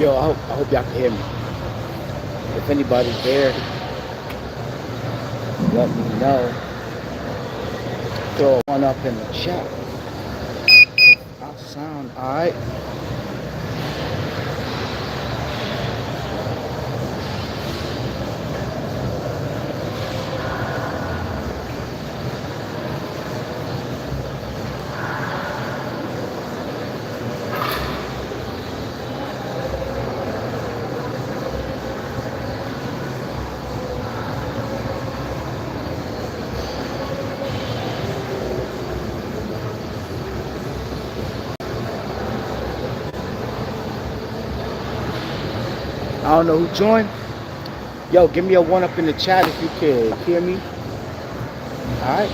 Yo, I hope y'all can hear me. If anybody's there, let me know. Throw one up in the chat. I'll sound alright. I don't know who joined. Yo, give me a one up in the chat if you can hear me. Alright.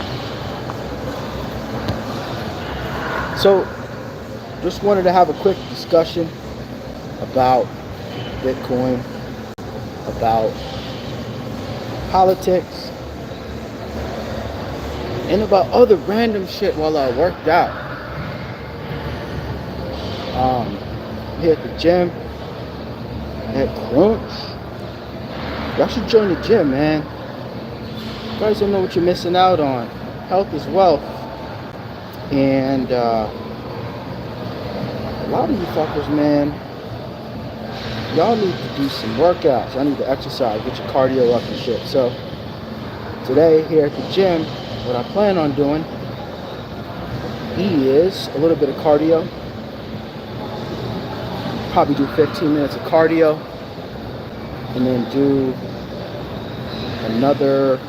So, just wanted to have a quick discussion about Bitcoin, about politics, and about other random shit while I worked out. Here at the gym. At Crunch. Y'all should join the gym, man. You guys don't know what you're missing out on. Health is wealth. And a lot of you fuckers, man, y'all need to do some workouts. Y'all need to exercise, get your cardio up and shit. So today here at the gym, what I plan on doing is a little bit of cardio. Probably do 15 minutes of cardio and then do another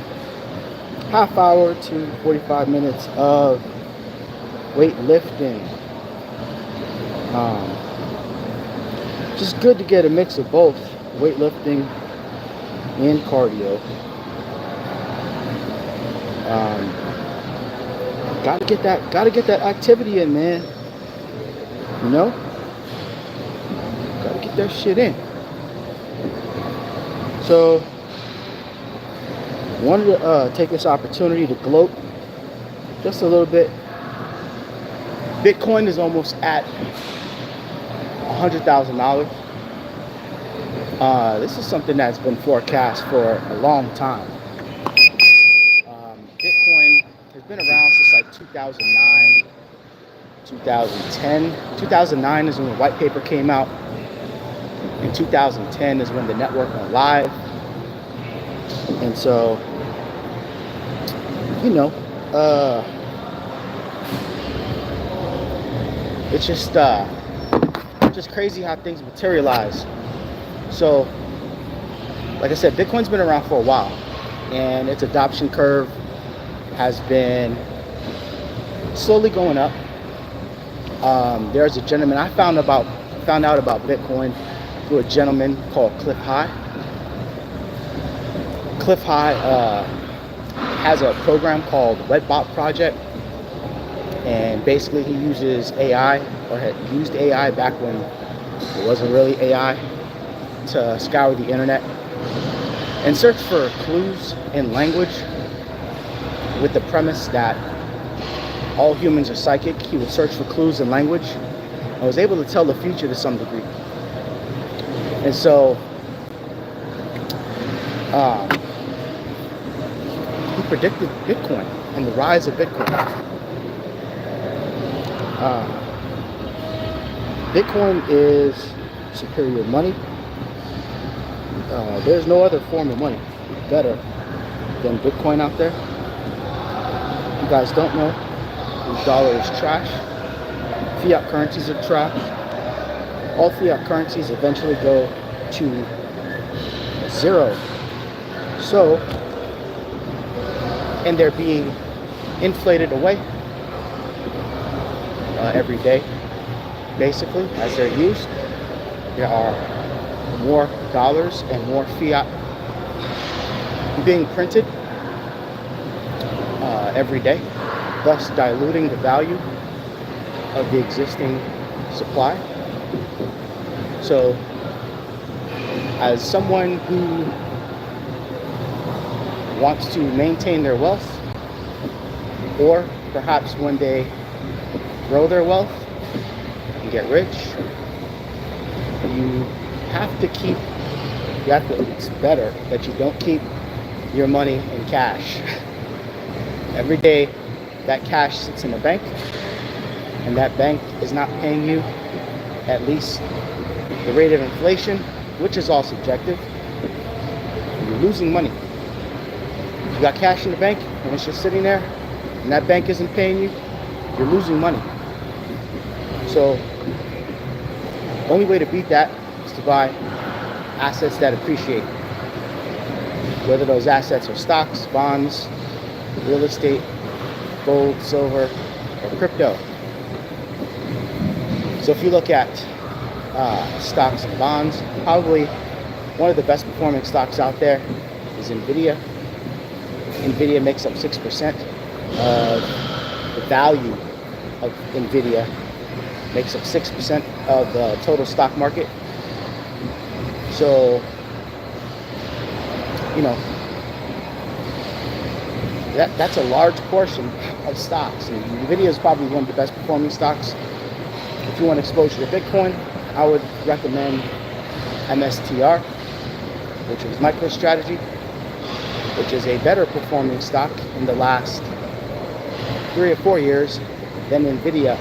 half hour to 45 minutes of weightlifting. Just good to get a mix of both weightlifting and cardio. Gotta get that activity in, man. You know? Gotta get that shit in. So, wanted to take this opportunity to gloat just a little bit. Bitcoin is almost at $100,000. This is something that's been forecast for a long time. Bitcoin has been around since like 2009, 2010. 2009 is when the white paper came out. In 2010 is when the network went live. And so, you know, it's just crazy how things materialize. So, like I said, Bitcoin's been around for a while, and its adoption curve has been slowly going up. There's a gentleman I found out about Bitcoin through a gentleman called Cliff High. Cliff High has a program called Webot Project, and basically he uses AI, or had used AI back when it wasn't really AI, to scour the internet and search for clues in language with the premise that all humans are psychic. He would search for clues in language and was able to tell the future to some degree. And so he predicted Bitcoin and the rise of Bitcoin. Bitcoin is superior money. There's no other form of money better than Bitcoin out there. If you guys don't know, the dollar is trash. Fiat currencies are trash. All fiat currencies eventually go to zero. So, and they're being inflated away every day, basically, as they're used. There are more dollars and more fiat being printed every day, thus diluting the value of the existing supply. So, as someone who wants to maintain their wealth, or perhaps one day grow their wealth and get rich, you it's better that you don't keep your money in cash. Every day that cash sits in a bank and that bank is not paying you at least the rate of inflation, which is all subjective, you're losing money. You got cash in the bank and it's just sitting there and that bank isn't paying you, you're losing money. So the only way to beat that is to buy assets that appreciate, whether those assets are stocks, bonds, real estate, gold, silver, or crypto. So if you look at stocks and bonds, probably one of the best performing stocks out there is Nvidia. Nvidia makes up 6% of the value of Nvidia, makes up 6% of the total stock market. So, you know, that's a large portion of stocks. And Nvidia is probably one of the best performing stocks. If you want exposure to Bitcoin, I would recommend MSTR, which is MicroStrategy, which is a better performing stock in the last 3 or 4 years than Nvidia.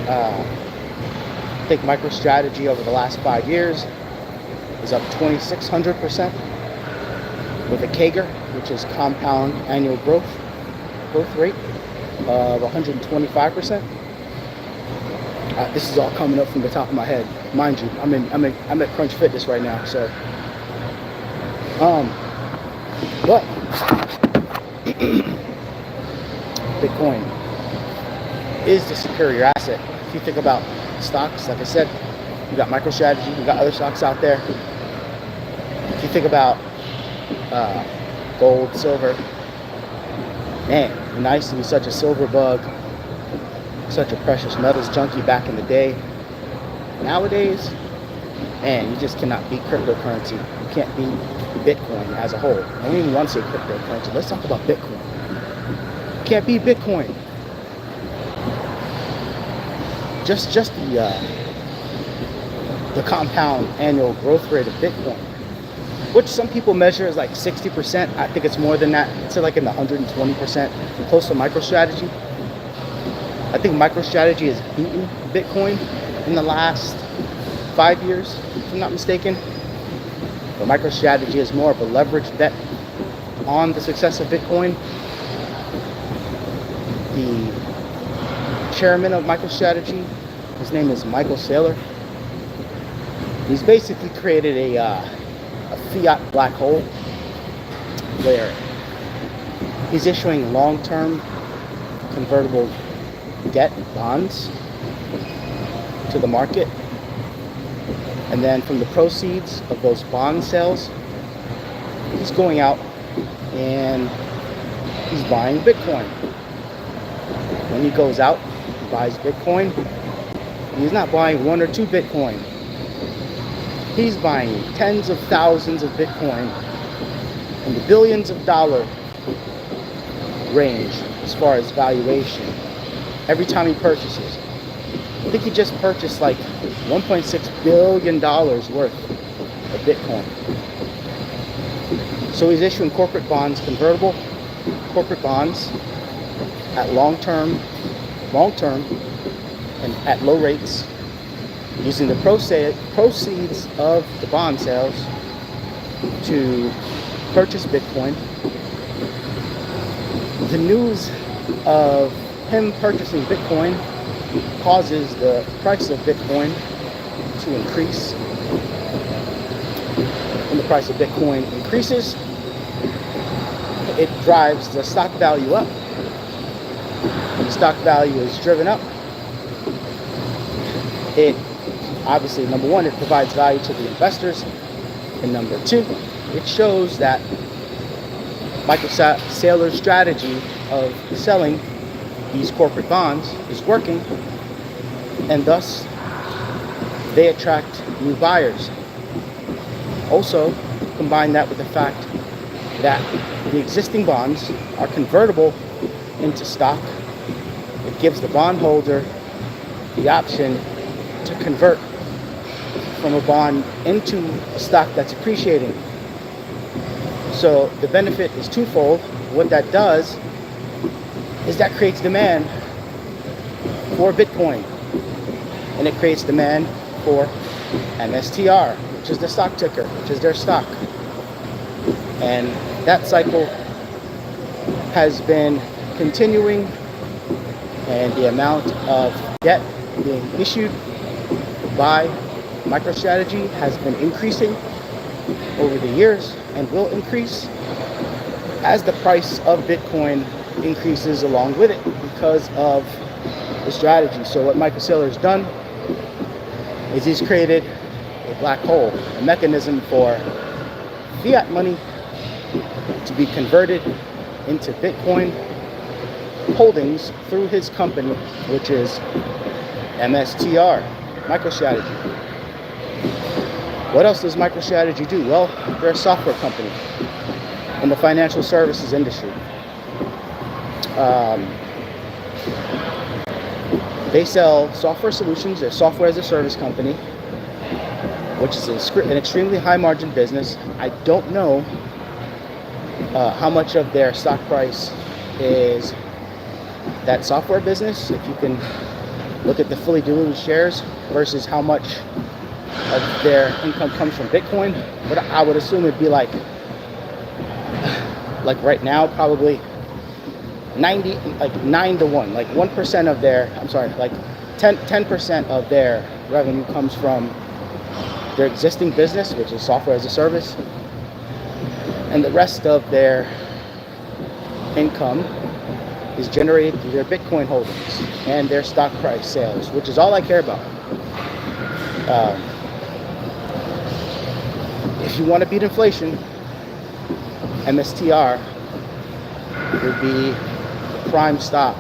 I think MicroStrategy over the last 5 years is up 2,600% with a CAGR, which is compound annual growth rate of 125%. This is all coming up from the top of my head, mind you. I'm at Crunch Fitness right now, so. But Bitcoin is the superior asset. If you think about stocks, like I said, you got MicroStrategy, you got other stocks out there. If you think about gold, silver, man, I used to be such a silver bug, such a precious metals junkie back in the day. Nowadays, man, you just cannot beat cryptocurrency. You can't beat Bitcoin as a whole. I don't even want to say cryptocurrency. Let's talk about Bitcoin. You can't beat Bitcoin. Just the compound annual growth rate of Bitcoin, which some people measure as like 60%. I think it's more than that. It's like in the 120%, close to MicroStrategy. I think MicroStrategy has beaten Bitcoin in the last 5 years, if I'm not mistaken. But MicroStrategy is more of a leveraged bet on the success of Bitcoin. The chairman of MicroStrategy, his name is Michael Saylor. He's basically created a fiat black hole where he's issuing long-term convertible debt bonds to the market, and then from the proceeds of those bond sales, he's going out and he's buying Bitcoin. When he goes out, he buys Bitcoin. He's not buying 1 or 2 Bitcoin. He's buying tens of thousands of Bitcoin in the billions of dollar range as far as valuation every time he purchases. I think he just purchased like $1.6 billion worth of Bitcoin. So he's issuing corporate bonds, convertible corporate bonds at long-term, and at low rates, using the proceeds of the bond sales to purchase Bitcoin. The news of him purchasing Bitcoin causes the price of Bitcoin to increase. When the price of Bitcoin increases, it drives the stock value up. When the stock value is driven up, it obviously, number one, it provides value to the investors, and number two, it shows that Michael Saylor's strategy of selling these corporate bonds is working, and thus they attract new buyers. Also, combine that with the fact that the existing bonds are convertible into stock. It gives the bondholder the option to convert from a bond into a stock that's appreciating. So the benefit is twofold. What that does is that creates demand for Bitcoin, and it creates demand for MSTR, which is the stock ticker, which is their stock. And that cycle has been continuing, and the amount of debt being issued by MicroStrategy has been increasing over the years and will increase as the price of Bitcoin increases along with it because of the strategy. So what Michael Saylor has done is he's created a black hole, a mechanism for fiat money to be converted into Bitcoin holdings through his company, which is MSTR, MicroStrategy. What else does MicroStrategy do? Well, they're a software company in the financial services industry. They sell software solutions. They're software as a service company, which is an extremely high margin business. I don't know how much of their stock price is that software business, if you can look at the fully diluted shares versus how much of their income comes from Bitcoin. But I would assume it'd be like right now, probably 9 to 1, like 1% of their, I'm sorry, like 10% of their revenue comes from their existing business, which is software as a service, and the rest of their income is generated through their Bitcoin holdings and their stock price sales, which is all I care about. If you want to beat inflation, MSTR would be the prime stock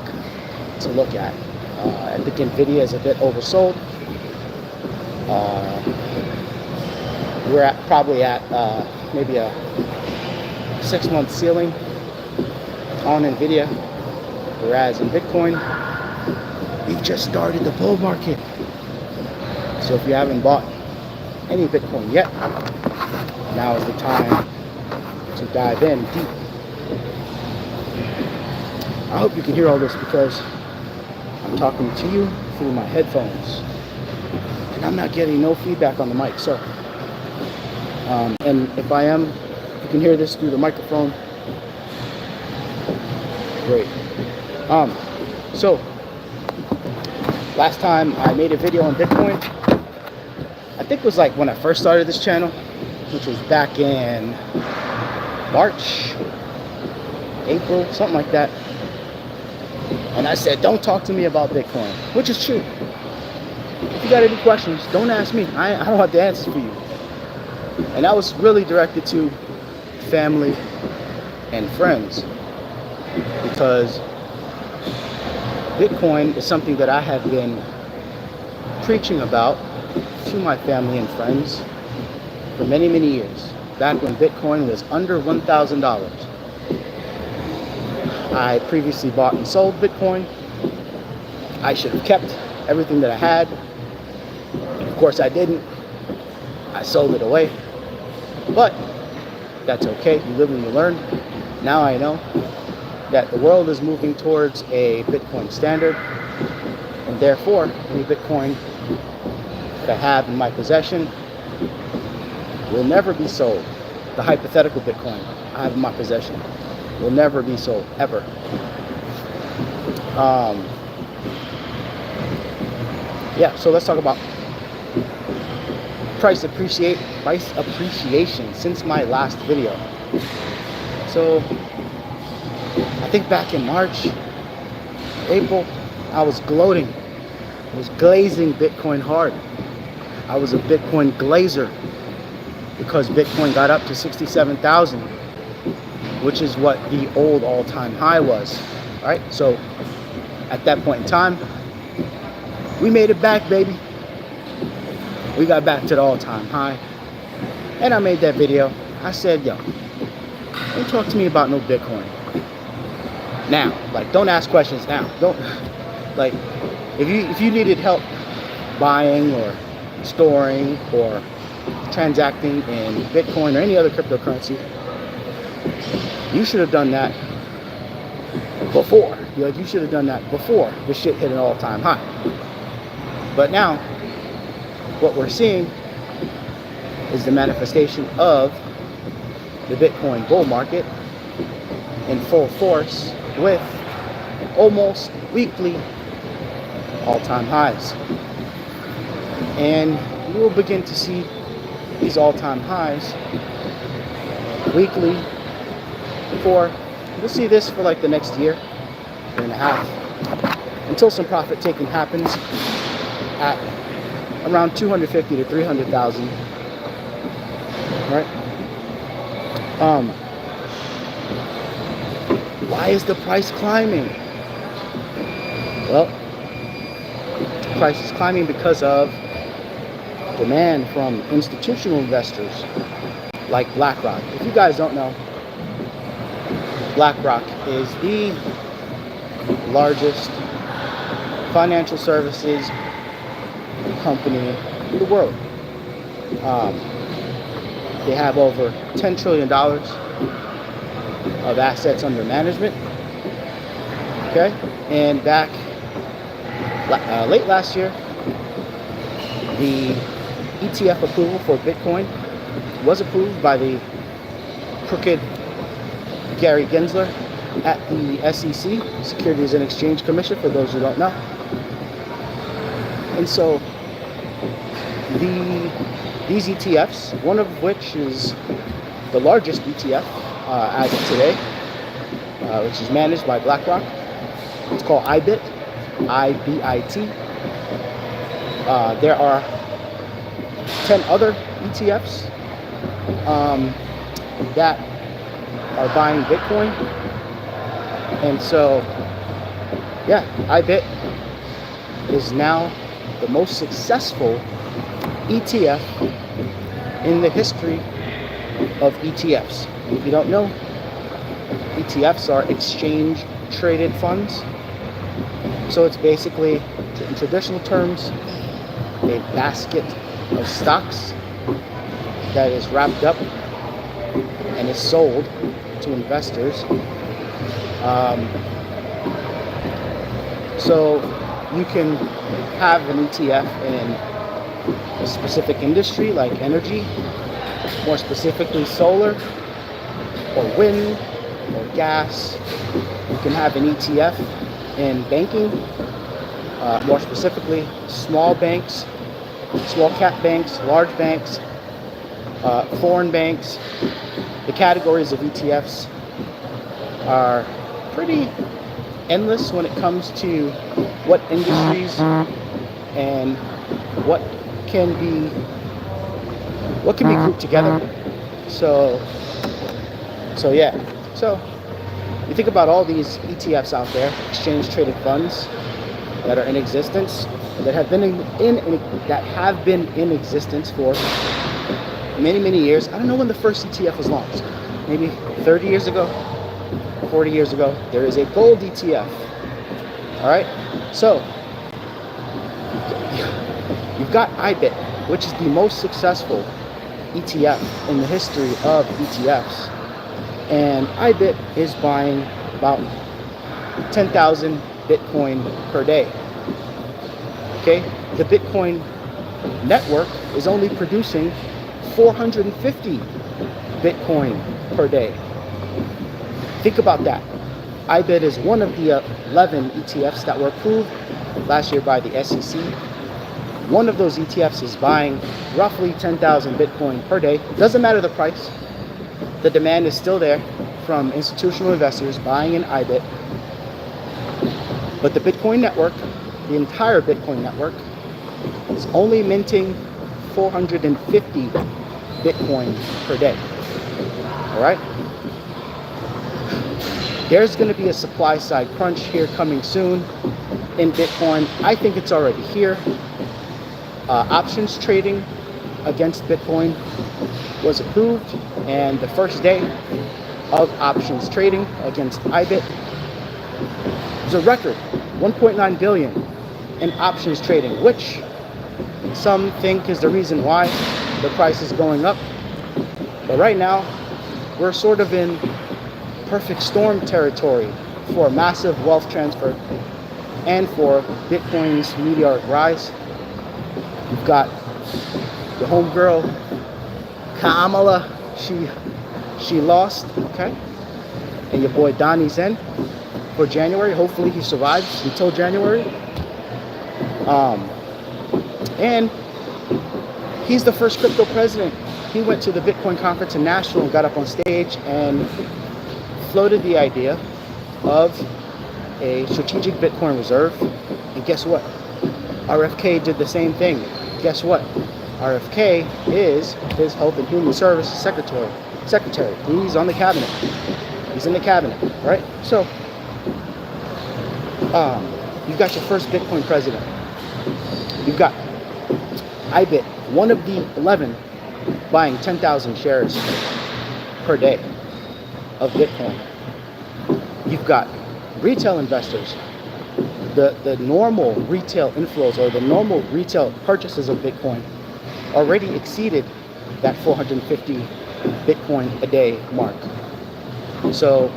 to look at. I think Nvidia is a bit oversold. We're probably at maybe a 6-month ceiling on Nvidia, whereas in Bitcoin, we've just started the bull market. So if you haven't bought any Bitcoin yet, now is the time to dive in deep. I hope you can hear all this because I'm talking to you through my headphones and I'm not getting no feedback on the mic. So, and if I am, you can hear this through the microphone. Great. So last time I made a video on Bitcoin, I think it was like when I first started this channel, which was back in March, April, something like that. And I said, don't talk to me about Bitcoin, which is true. If you got any questions, don't ask me. I don't have the answers for you. And that was really directed to family and friends, because Bitcoin is something that I have been preaching about to my family and friends for many, many years, back when Bitcoin was under $1,000. I previously bought and sold Bitcoin. I should have kept everything that I had. Of course I didn't. I sold it away. But that's okay. You live and you learn. Now I know that the world is moving towards a Bitcoin standard, and therefore any Bitcoin that I have in my possession will never be sold. The hypothetical Bitcoin I have in my possession will never be sold, ever. Yeah, so let's talk about price appreciation since my last video. So I think back in March, April, I was gloating. I was glazing Bitcoin hard. I was a Bitcoin glazer because Bitcoin got up to 67,000, which is what the old all-time high was. All right, so at that point in time, we made it back, baby. We got back to the all-time high, and I made that video. I said, yo, don't talk to me about no Bitcoin now. Like, don't ask questions now. Don't, like, if you needed help buying or storing or transacting in Bitcoin or any other cryptocurrency, you should have done that before. You should have done that before the shit hit an all-time high. But now, what we're seeing is the manifestation of the Bitcoin bull market in full force with almost weekly all-time highs. And you will begin to see these all-time highs weekly we'll see this for like the next year and a half, until some profit taking happens at around 250 to 300,000, right? Why is the price climbing? Well, the price is climbing because of demand from institutional investors like BlackRock. If you guys don't know, BlackRock is the largest financial services company in the world. They have over $10 trillion of assets under management. Okay, and back late last year, the ETF approval for Bitcoin was approved by the crooked Gary Gensler at the SEC, Securities and Exchange Commission, for those who don't know. And so these ETFs, one of which is the largest ETF as of today, which is managed by BlackRock. It's called IBIT, I-B-I-T. There are 10 other ETFs that are buying Bitcoin. And so, yeah, IBIT is now the most successful ETF in the history of ETFs. And if you don't know, ETFs are exchange traded funds. So it's basically, in traditional terms, a basket of stocks that is wrapped up and is sold to investors. So you can have an ETF in a specific industry like energy, more specifically solar or wind or gas. You can have an ETF in banking, more specifically small banks, small cap banks, large banks, foreign banks. The categories of ETFs are pretty endless when it comes to what industries and what can be grouped together. So yeah. So you think about all these ETFs out there, exchange traded funds that are in existence, that have been in existence for many years. I don't know when the first ETF was launched. Maybe 30 years ago, 40 years ago. There is a gold ETF. All right. So you've got IBIT, which is the most successful ETF in the history of ETFs. And IBIT is buying about 10,000 Bitcoin per day. Okay, the Bitcoin network is only producing 450 Bitcoin per day. Think about that. IBIT is one of the 11 ETFs that were approved last year by the SEC. One of those ETFs is buying roughly 10,000 Bitcoin per day. Doesn't matter the price. The demand is still there from institutional investors buying in IBIT. But the Bitcoin network, the entire Bitcoin network, is only minting 450 Bitcoin per day. All right? There's going to be a supply side crunch here coming soon in Bitcoin. I think it's already here. Options trading against Bitcoin was approved, and the first day of options trading against IBIT was a record 1.9 billion in options trading, which some think is the reason why the price is going up. But right now, we're sort of in perfect storm territory for massive wealth transfer and for Bitcoin's meteoric rise. You've got the homegirl Kamala, she lost, okay? And your boy Donnie's in for January. Hopefully he survives until January. And he's the first crypto president. He went to the Bitcoin conference in Nashville and got up on stage and floated the idea of a strategic Bitcoin reserve. And guess what? RFK did the same thing. Guess what? RFK is his Health and Human Services Secretary. He's on the cabinet. He's in the cabinet, right? So, you've got your first Bitcoin president. You've got IBIT, one of the 11, buying 10,000 shares per day of Bitcoin. You've got retail investors. The normal retail inflows or the normal retail purchases of Bitcoin already exceeded that 450 Bitcoin a day mark. So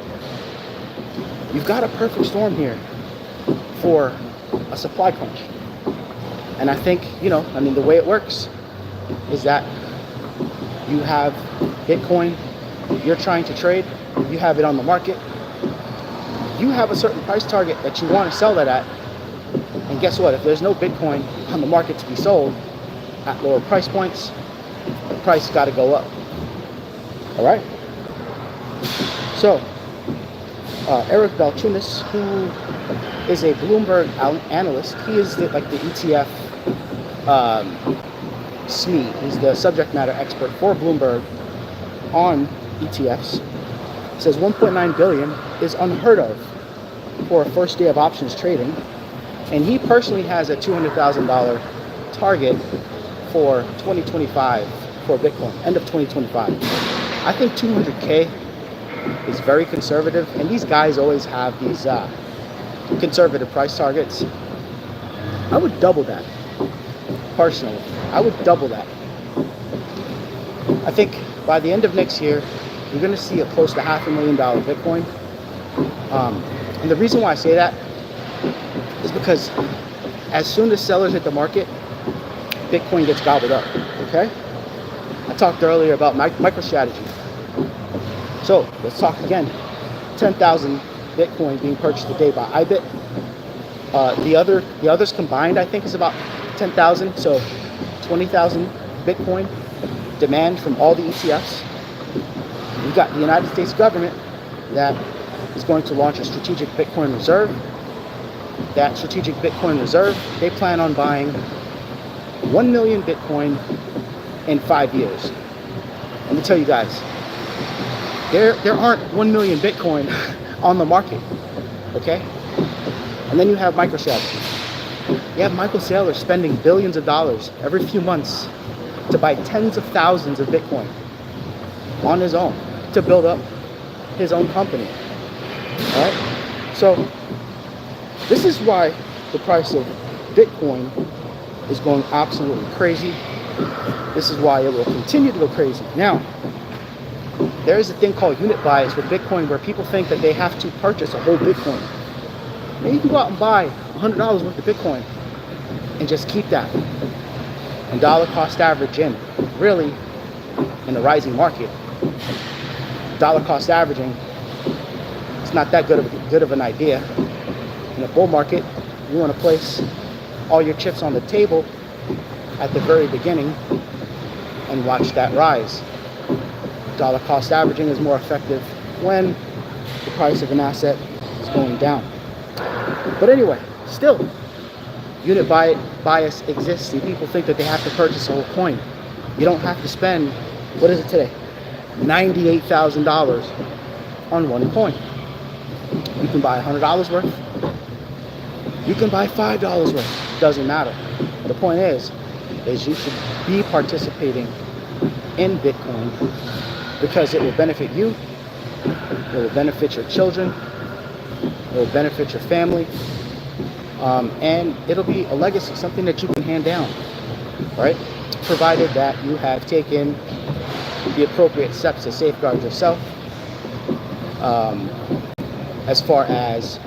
you've got a perfect storm here for a supply crunch. And I think, the way it works is that you have Bitcoin, you're trying to trade, you have it on the market, you have a certain price target that you want to sell that at, and guess what? If there's no Bitcoin on the market to be sold at lower price points, the price got to go up. All right? So, Eric Balchunas, who is a Bloomberg analyst, he is the ETF SME. He's the subject matter expert for Bloomberg on ETFs. Says 1.9 billion is unheard of for a first day of options trading, and he personally has a $200,000 target for 2025 for Bitcoin, end of 2025. I think 200K is very conservative, and these guys always have these conservative price targets. I would double that. Personally, I would double that. I think by the end of next year, you're going to see a close to $500,000 Bitcoin. And the reason why I say that is because as soon as sellers hit the market, Bitcoin gets gobbled up, okay? I talked earlier about MicroStrategy. So let's talk again. 10,000 Bitcoin being purchased a day by IBIT. The others combined, I think, is about 10,000. So 20,000 Bitcoin demand from all the ETFs. You've got the United States government that is going to launch a strategic Bitcoin reserve. That strategic Bitcoin reserve, they plan on buying 1 million Bitcoin in 5 years. Let me tell you guys, there aren't 1 million Bitcoin on the market, okay? And then you have MicroStrategy. You have Michael Saylor spending billions of dollars every few months to buy tens of thousands of Bitcoin on his own to build up his own company. All right? So this is why the price of Bitcoin is going absolutely crazy. This is why it will continue to go crazy. Now, there is a thing called unit bias with Bitcoin where people think that they have to purchase a whole Bitcoin. Now you can go out and buy $100 worth of Bitcoin and just keep that. And dollar cost average in. Really, in a rising market, dollar cost averaging, it's not that good of an idea. In a bull market, you want to place all your chips on the table at the very beginning and watch that rise. Dollar cost averaging is more effective when the price of an asset is going down. But anyway, still, unit bias exists, and people think that they have to purchase a whole coin. You don't have to spend, what is it today? $98,000 on one coin. You can buy $100 worth. You can buy $5 worth. Doesn't matter. The point is you should be participating in Bitcoin because it will benefit you. It will benefit your children. It will benefit your family. And it'll be a legacy, something that you can hand down. right? Provided that you have taken the appropriate steps to safeguard yourself, as far as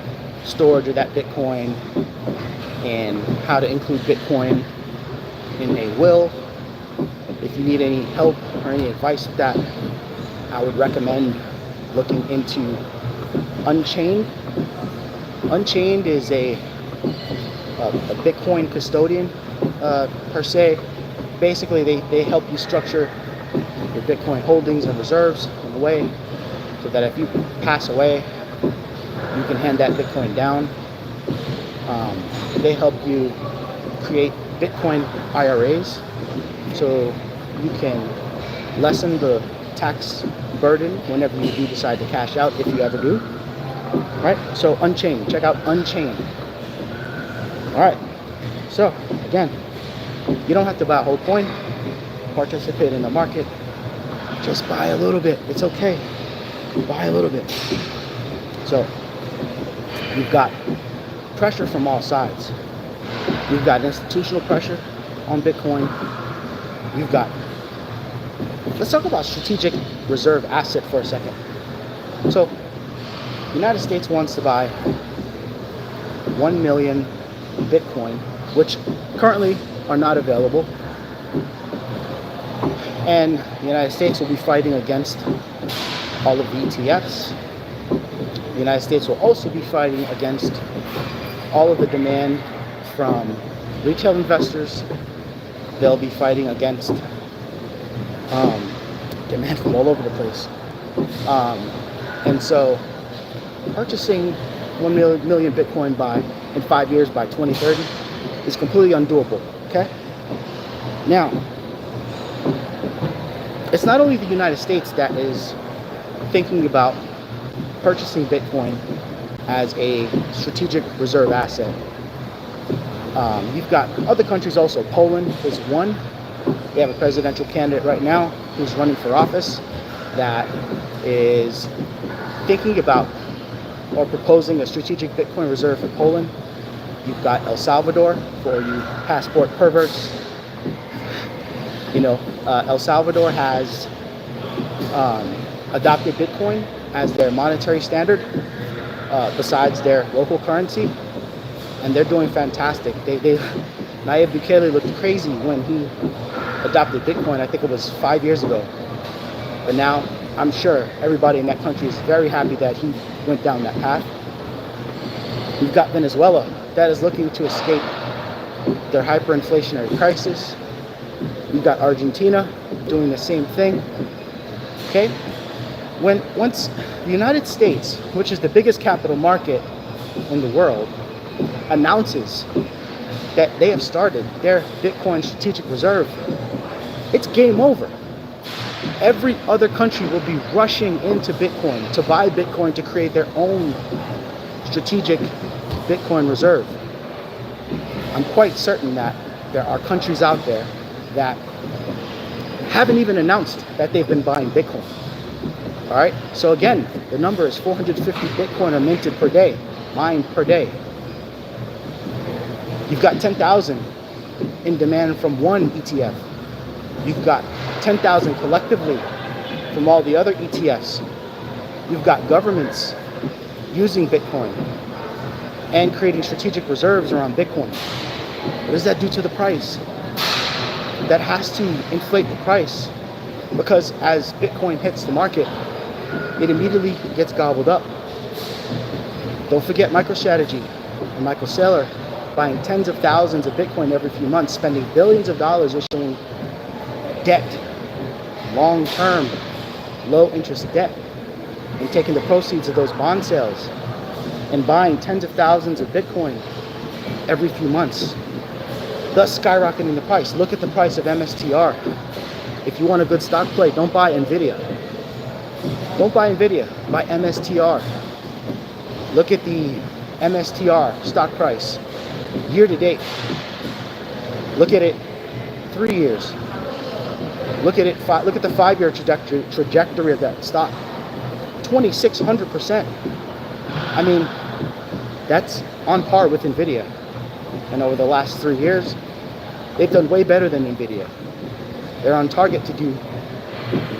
storage of that Bitcoin and how to include Bitcoin in a will. If you need any help or any advice with that, I would recommend looking into Unchained. Unchained is a Bitcoin custodian, per se. Basically, they help you structure your Bitcoin holdings and reserves in a way so that if you pass away, you can hand that Bitcoin down. They help you create Bitcoin IRAs so you can lessen the tax burden whenever you do decide to cash out, if you ever do. Right? So Unchained, check out Unchained. All right. So again, you don't have to buy a whole coin, participate in the market. Just buy a little bit. It's okay. Buy a little bit. So you've got pressure from all sides. You've got institutional pressure on Bitcoin. You've got, let's talk about strategic reserve asset for a second. So the United States wants to buy 1 million Bitcoin, which currently are not available. And the United States will be fighting against all of the ETFs. The United States will also be fighting against all of the demand from retail investors. They'll be fighting against demand from all over the place. And so purchasing 1 million Bitcoin in 5 years by 2030 is completely undoable, okay? Now, it's not only the United States that is thinking about purchasing Bitcoin as a strategic reserve asset. You've got other countries also. Poland is one. They have a presidential candidate right now who's running for office that is thinking about or proposing a strategic Bitcoin reserve for Poland. You've got El Salvador for you passport perverts. You know, El Salvador has adopted Bitcoin as their monetary standard besides their local currency, and they're doing fantastic. Nayib Bukele looked crazy when he adopted Bitcoin. I think it was 5 years ago, but now I'm sure everybody in that country is very happy that he went down that path. You've got Venezuela that is looking to escape their hyperinflationary crisis. You've got Argentina doing the same thing. Okay? Once the United States, which is the biggest capital market in the world, announces that they have started their Bitcoin strategic reserve, it's game over. Every other country will be rushing into Bitcoin to buy Bitcoin to create their own strategic Bitcoin reserve. I'm quite certain that there are countries out there that haven't even announced that they've been buying Bitcoin. All right. So again, the number is 450 Bitcoin are minted per day, mined per day. You've got 10,000 in demand from one ETF. You've got 10,000 collectively from all the other ETFs. You've got governments using Bitcoin and creating strategic reserves around Bitcoin. What does that do to the price? That has to inflate the price, because as Bitcoin hits the market, it immediately gets gobbled up. Don't forget MicroStrategy and Michael Saylor buying tens of thousands of Bitcoin every few months, spending billions of dollars issuing debt, long-term, low-interest debt, and taking the proceeds of those bond sales and buying tens of thousands of Bitcoin every few months, thus skyrocketing the price. Look at the price of MSTR. If you want a good stock play, don't buy NVIDIA. Don't buy NVIDIA, buy MSTR. Look at the MSTR stock price year to date. Look at it 3 years. Look at it. Look at the 5-year trajectory of that stock. 2,600%. I mean, that's on par with NVIDIA. And over the last 3 years, They've done way better than Nvidia. They're on target to do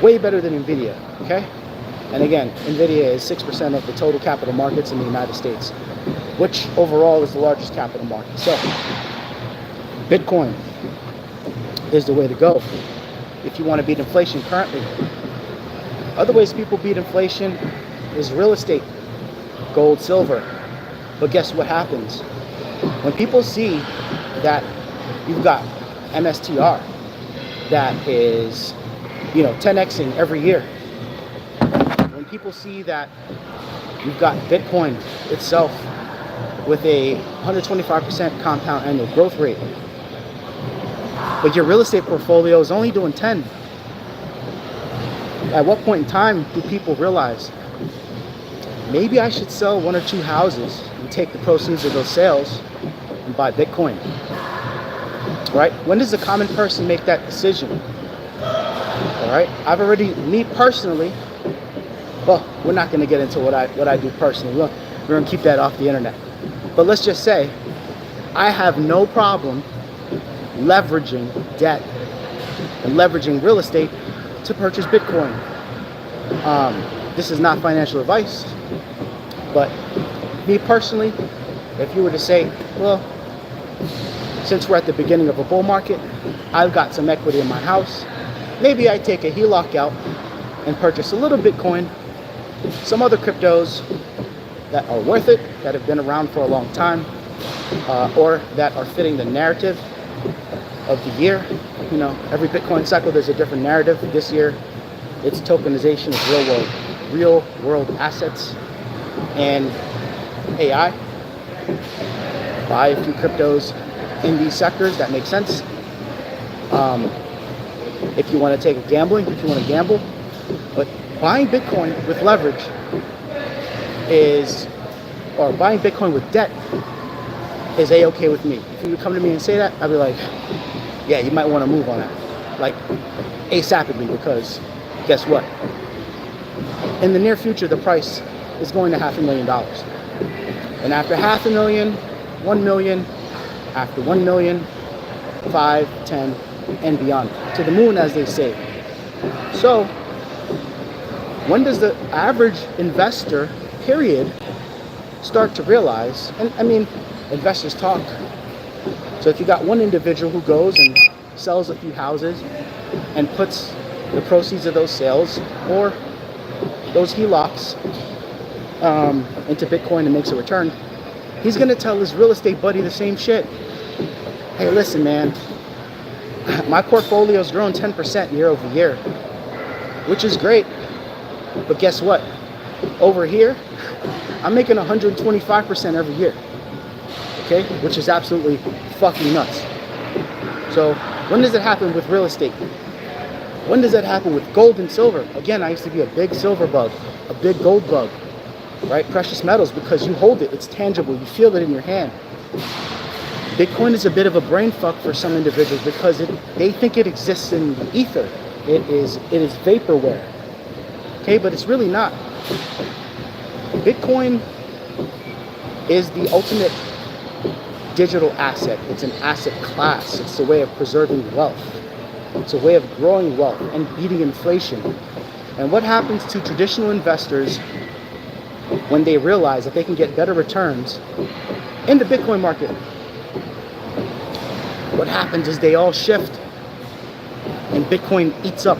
way better than Nvidia, okay? And again, Nvidia is 6% of the total capital markets in the United States, which overall is the largest capital market. So, Bitcoin is the way to go if you want to beat inflation currently. Other ways people beat inflation is real estate, gold, silver. But guess what happens? When people see that you've got MSTR that is, 10xing every year, when people see that you've got Bitcoin itself with a 125% compound annual growth rate, but your real estate portfolio is only doing 10. At what point in time do people realize, maybe I should sell 1 or 2 houses and take the proceeds of those sales and buy Bitcoin? Right? When does a common person make that decision? All right? Me personally, well, we're not going to get into what I do personally. Look, we're going to keep that off the internet. But let's just say, I have no problem leveraging debt and leveraging real estate to purchase Bitcoin. This is not financial advice, but me personally, if you were to say, well, since we're at the beginning of a bull market, I've got some equity in my house, maybe I take a HELOC out and purchase a little Bitcoin, some other cryptos that are worth it, that have been around for a long time, or that are fitting the narrative of the year. Every Bitcoin cycle there's a different narrative. This year, it's tokenization of real world assets and AI. Buy a few cryptos in these sectors that make sense. If you want to take a gambling, if you want to gamble, but buying Bitcoin with leverage or buying Bitcoin with debt is a-okay with me. If you would come to me and say that, I'd be like, yeah, you might want to move on that, like ASAPidly, because guess what? In the near future, the price is going to $500,000. And after $500,000, 1 million, after 1 million, 5, 10, and beyond. To the moon, as they say. So, when does the average investor, period, start to realize, and I mean, investors talk. So if you got one individual who goes and sells a few houses and puts the proceeds of those sales or those HELOCs into Bitcoin and makes a return, he's going to tell his real estate buddy the same shit. Hey, listen, man, my portfolio's grown 10% year over year, which is great. But guess what? Over here, I'm making 125% every year. Okay? Which is absolutely fucking nuts. So, when does it happen with real estate? When does that happen with gold and silver? Again, I used to be a big silver bug, a big gold bug, right? Precious metals, because you hold it, it's tangible, you feel it in your hand. Bitcoin is a bit of a brain fuck for some individuals because they think it exists in the ether. It is vaporware. Okay, but it's really not. Bitcoin is the ultimate digital asset. It's an asset class. It's a way of preserving wealth. It's a way of growing wealth and beating inflation. And what happens to traditional investors when they realize that they can get better returns in the Bitcoin market? What happens is they all shift, and Bitcoin eats up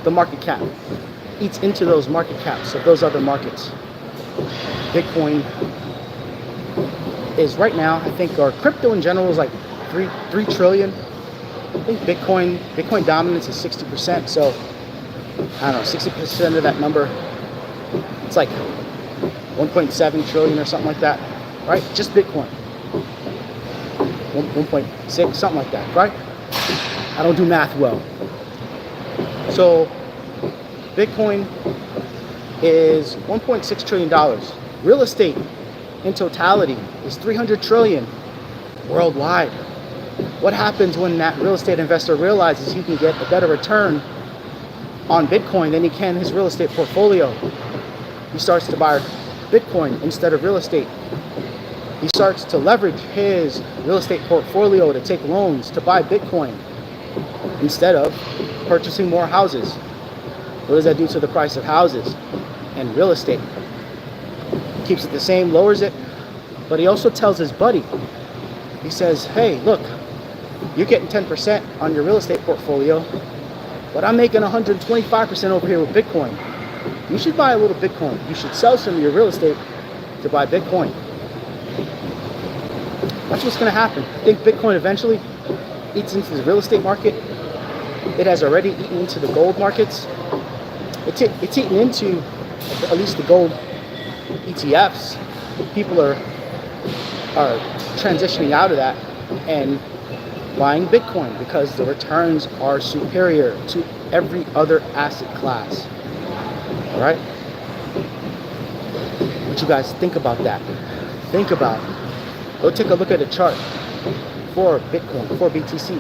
the market cap, eats into those market caps of those other markets. Bitcoin is right now, I think, or crypto in general is like 3 trillion. I think Bitcoin dominance is 60%. So I don't know, 60% of that number, it's like 1.7 trillion or something like that, right? Just Bitcoin. 1.6, something like that, right? I don't do math well. So Bitcoin is $1.6 trillion. Real estate in totality is 300 trillion worldwide. What happens when that real estate investor realizes he can get a better return on Bitcoin than he can his real estate portfolio? He starts to buy Bitcoin instead of real estate. He starts to leverage his real estate portfolio to take loans to buy Bitcoin instead of purchasing more houses. What does that do to the price of houses and real estate? Keeps it the same, lowers it, but he also tells his buddy, he says, hey, look, you're getting 10% on your real estate portfolio, but I'm making 125% over here with Bitcoin. You should buy a little Bitcoin. You should sell some of your real estate to buy Bitcoin. That's what's going to happen. I think Bitcoin eventually eats into the real estate market. It has already eaten into the gold markets. It's eaten into at least the gold ETFs. People are transitioning out of that and buying Bitcoin because the returns are superior to every other asset class. All right? What you guys think about that? Think about it. Go take a look at a chart for Bitcoin, for BTC.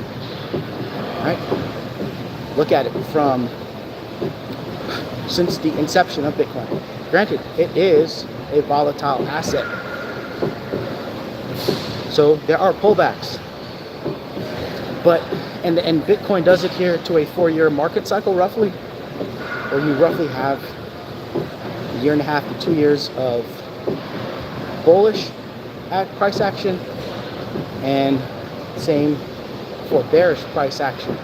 All right? Look at it from since the inception of Bitcoin. Granted, it is a volatile asset. So there are pullbacks. But and Bitcoin does adhere to a 4-year market cycle roughly, or you roughly have a year and a half to 2 years of bullish price action, and same for bearish price action.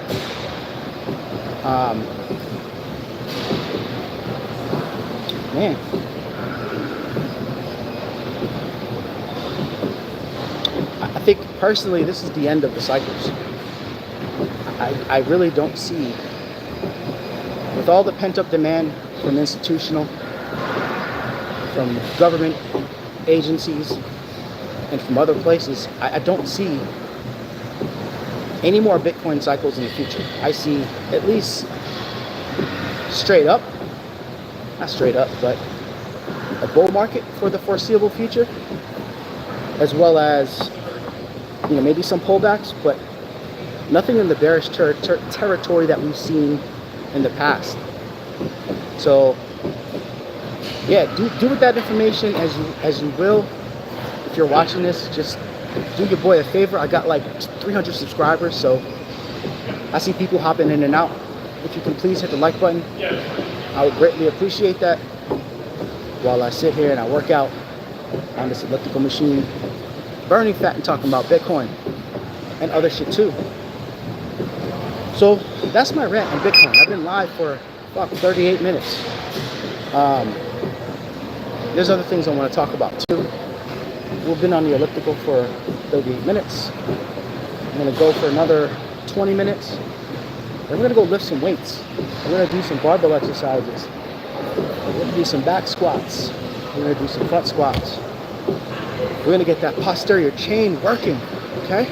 Man, I think personally this is the end of the cycles. I really don't see, with all the pent-up demand from institutional, from government agencies, and from other places, I don't see any more Bitcoin cycles in the future. I see at least straight up, not straight up, but a bull market for the foreseeable future, as well as, you know, maybe some pullbacks, but nothing in the bearish territory that we've seen in the past. So yeah, do with that information as you will. If you're watching this, just do your boy a favor. I got like 300 subscribers, so I see people hopping in and out. If you can please hit the like button, I would greatly appreciate that. While I sit here and I work out on this elliptical machine, burning fat and talking about Bitcoin and other shit too. So that's my rant on Bitcoin. I've been live for about 38 minutes. There's other things I want to talk about too. We've been on the elliptical for 38 minutes. I'm going to go for another 20 minutes. Then we're going to go lift some weights. We're going to do some barbell exercises. We're going to do some back squats. We're going to do some front squats. We're going to get that posterior chain working, okay?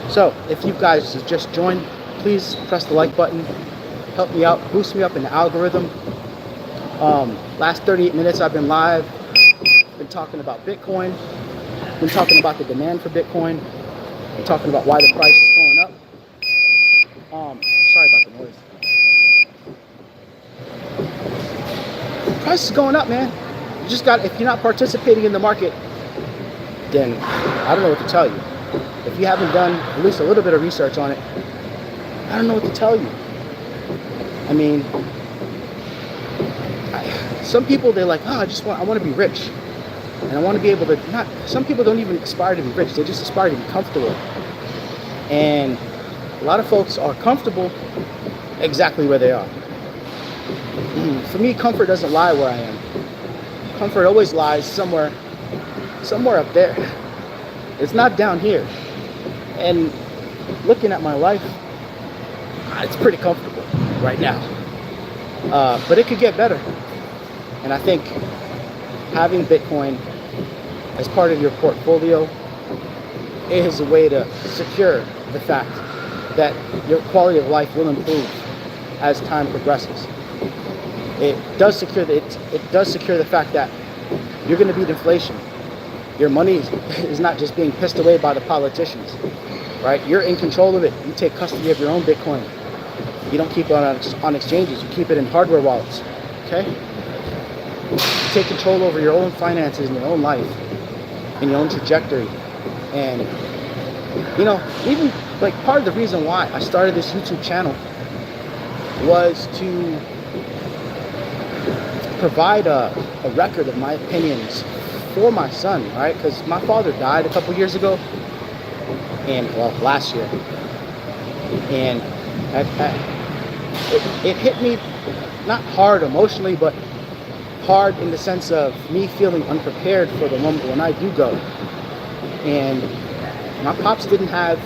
So if you guys have just joined, please press the like button. Help me out, boost me up in the algorithm. Last 38 minutes I've been live. Been talking about Bitcoin. Been talking about the demand for Bitcoin. Been talking about why the price is going up. Sorry about the noise. The price is going up, man. You just got, if you're not participating in the market, then I don't know what to tell you. If you haven't done at least a little bit of research on it, I don't know what to tell you. I mean, some people, they're like, oh, I want to be rich. And I want to be able to, some people don't even aspire to be rich. They just aspire to be comfortable. And a lot of folks are comfortable exactly where they are. For me, comfort doesn't lie where I am. Comfort always lies somewhere up there. It's not down here. And looking at my life, it's pretty comfortable right now. But it could get better. And I think having Bitcoin as part of your portfolio is a way to secure the fact that your quality of life will improve as time progresses. It does secure the fact that you're going to beat inflation. Your money is not just being pissed away by the politicians, right? You're in control of it. You take custody of your own Bitcoin. You don't keep it on exchanges. You keep it in hardware wallets, okay? You take control over your own finances and your own life. in your own trajectory. And you know, even like part of the reason why I started this YouTube channel was to provide a record of my opinions for my son, right? Because my father died a couple years ago, and well, last year, and it hit me not hard emotionally, but hard in the sense of me feeling unprepared for the moment when I do go. And my pops didn't have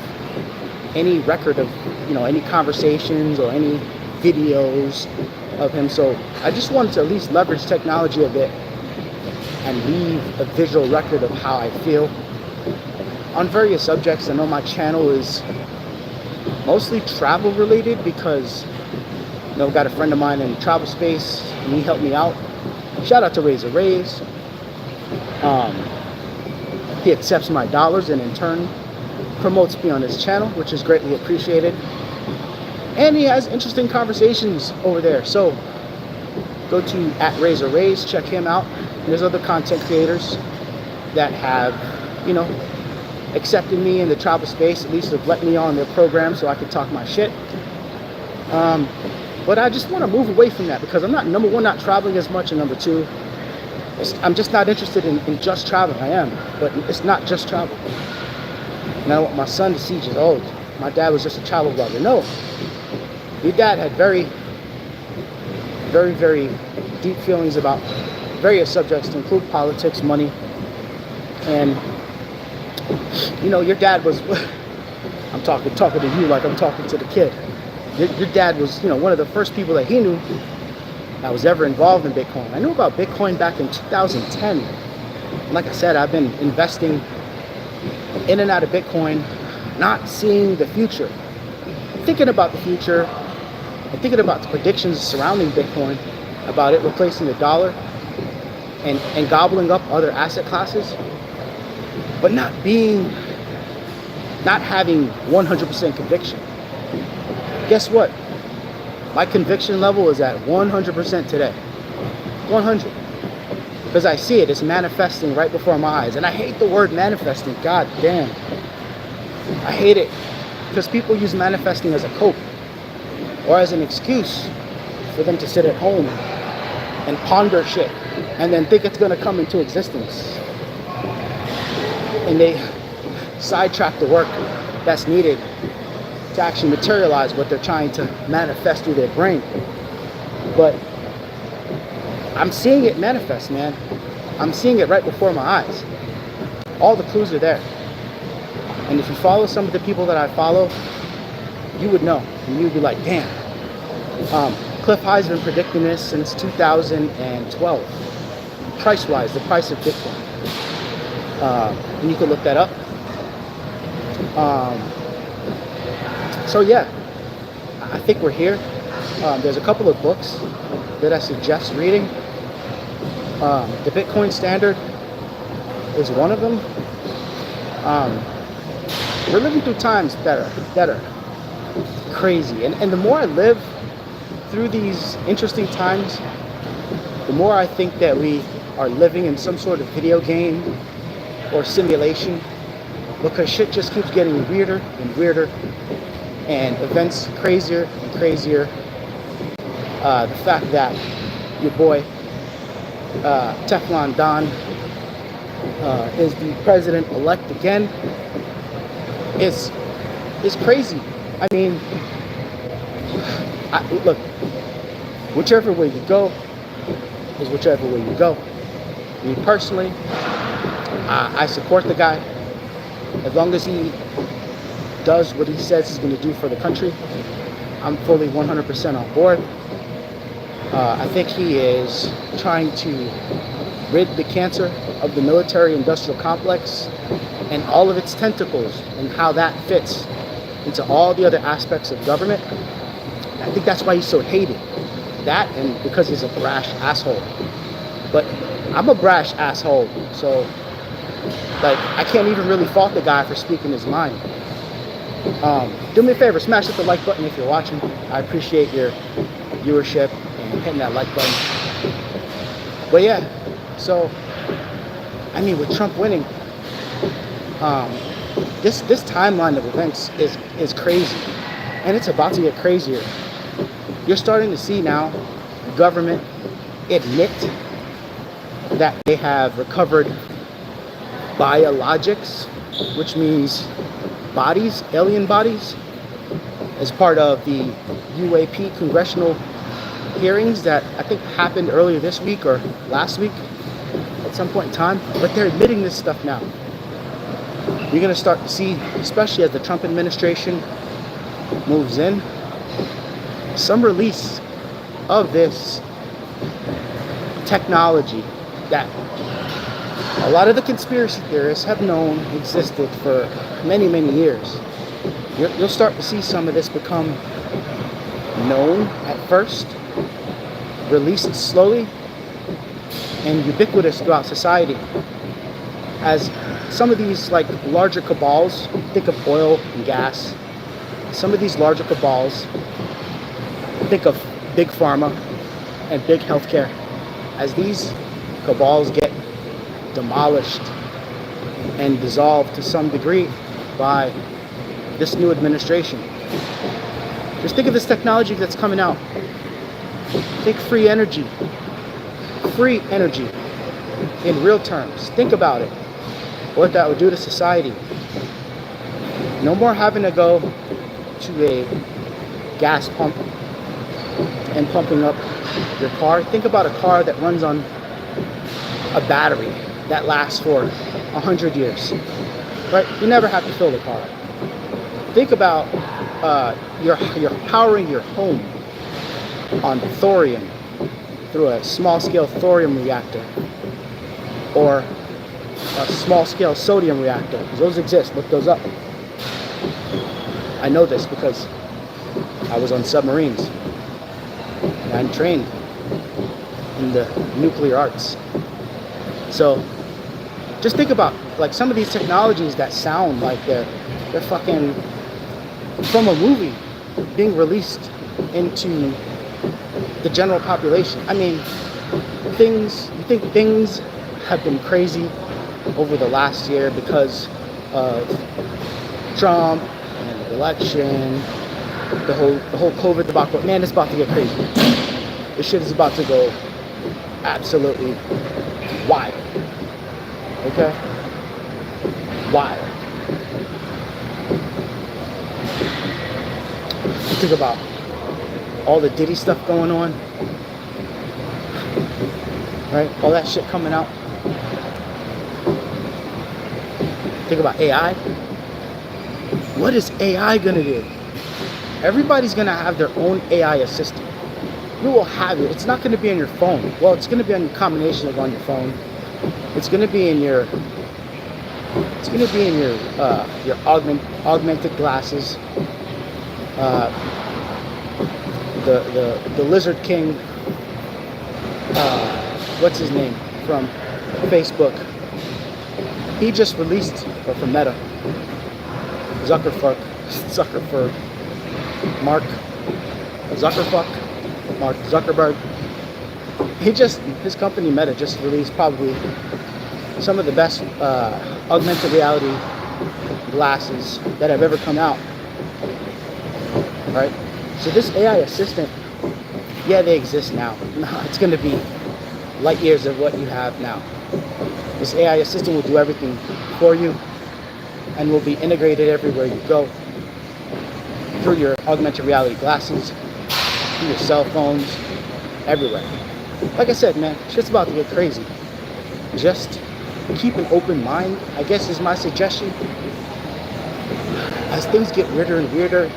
any record of, you know, any conversations or any videos of him, so I just wanted to at least leverage technology a bit and leave a visual record of how I feel on various subjects. I know my channel is mostly travel related because, you know, I've got a friend of mine in the travel space and he helped me out. Shout out to Razor Rays. He accepts my dollars and in turn promotes me on his channel, which is greatly appreciated. And he has interesting conversations over there. So go to @RazorRays, check him out. And there's other content creators that have, you know, accepted me in the travel space, at least have let me on their program so I could talk my shit. But I just want to move away from that because I'm not, number one, not traveling as much, and number two, I'm just not interested in just traveling. I am, but it's not just travel. And I want my son to see just, oh, my dad was just a travel blogger. No, your dad had very, very, very deep feelings about various subjects to include politics, money, and you know, your dad was, I'm talking to you like I'm talking to the kid. Your dad was, you know, one of the first people that he knew that was ever involved in Bitcoin. I knew about Bitcoin back in 2010. And like I said, I've been investing in and out of Bitcoin, not seeing the future, thinking about the future, and thinking about the predictions surrounding Bitcoin, about it replacing the dollar and gobbling up other asset classes, but not having 100% conviction. Guess what? My conviction level is at 100% today. 100. Because I see it. It's manifesting right before my eyes. And I hate the word manifesting. God damn. I hate it. Because people use manifesting as a cope or as an excuse for them to sit at home and ponder shit and then think it's going to come into existence. And they sidetrack the work that's needed to actually materialize what they're trying to manifest through their brain. But I'm seeing it manifest, man. I'm seeing it right before my eyes. All the clues are there. And if you follow some of the people that I follow, you would know. And you'd be like, damn. Cliff High's been predicting this since 2012. Price-wise, the price of Bitcoin. And you can look that up. So yeah, I think we're here. There's a couple of books that I suggest reading. The Bitcoin Standard is one of them. We're living through times better, crazy. And the more I live through these interesting times, the more I think that we are living in some sort of video game or simulation, because shit just keeps getting weirder and weirder, and events crazier and crazier. The fact that your boy Teflon Don is the president-elect again is crazy. I mean, look, whichever way you go is whichever way you go. Me personally, I support the guy as long as he does what he says he's going to do for the country. I'm fully 100% on board. I think he is trying to rid the cancer of the military-industrial complex and all of its tentacles and how that fits into all the other aspects of government. I think that's why he's so hated. That, and because he's a brash asshole. But I'm a brash asshole, so like I can't even really fault the guy for speaking his mind. Do me a favor, smash the like button if you're watching. I appreciate your viewership and hitting that like button. But yeah, so I mean, with Trump winning, Um, this timeline of events is crazy, and it's about to get crazier. You're starting to see now government admit that they have recovered biologics, which means bodies, alien bodies, as part of the UAP congressional hearings that I think happened earlier this week or last week at some point in time. But they're admitting this stuff now. You're going to start to see, especially as the Trump administration moves in, some release of this technology that a lot of the conspiracy theorists have known existed for many, many years. You'll start to see some of this become known at first, released slowly, and ubiquitous throughout society. As some of these like larger cabals, think of oil and gas, some of these larger cabals, think of big pharma and big healthcare. As these cabals get demolished and dissolved to some degree by this new administration, just think of this technology that's coming out. Think free energy in real terms. Think about it, what that would do to society. No more having to go to a gas pump and pumping up your car. Think about a car that runs on a battery that lasts for 100 years, right? You never have to fill the car. Think about you're powering your home on thorium through a small-scale thorium reactor or a small-scale sodium reactor. Those exist. Look those up. I know this because I was on submarines and I'm trained in the nuclear arts. So just think about like some of these technologies that sound like they're fucking from a movie being released into the general population. I mean, you think things have been crazy over the last year because of Trump and the election, the whole COVID debacle. Man, it's about to get crazy. This shit is about to go absolutely wild. Okay? Wild. Think about all the Diddy stuff going on, right? All that shit coming out. Think about AI. What is AI gonna do? Everybody's gonna have their own AI assistant. You will have it. It's not gonna be on your phone. Well, it's gonna be on your combination of on your phone. It's gonna be in your. It's gonna be in your augmented glasses. The Lizard King, what's his name, from Facebook, he just released, or from Meta, Mark Zuckerberg, his company Meta just released probably some of the best augmented reality glasses that have ever come out, right? So this AI assistant, yeah, they exist now. No, it's going to be light years of what you have now. This AI assistant will do everything for you and will be integrated everywhere you go, through your augmented reality glasses, through your cell phones, everywhere. Like I said, man, shit's about to get crazy. Just keep an open mind, I guess, is my suggestion. As things get weirder and weirder,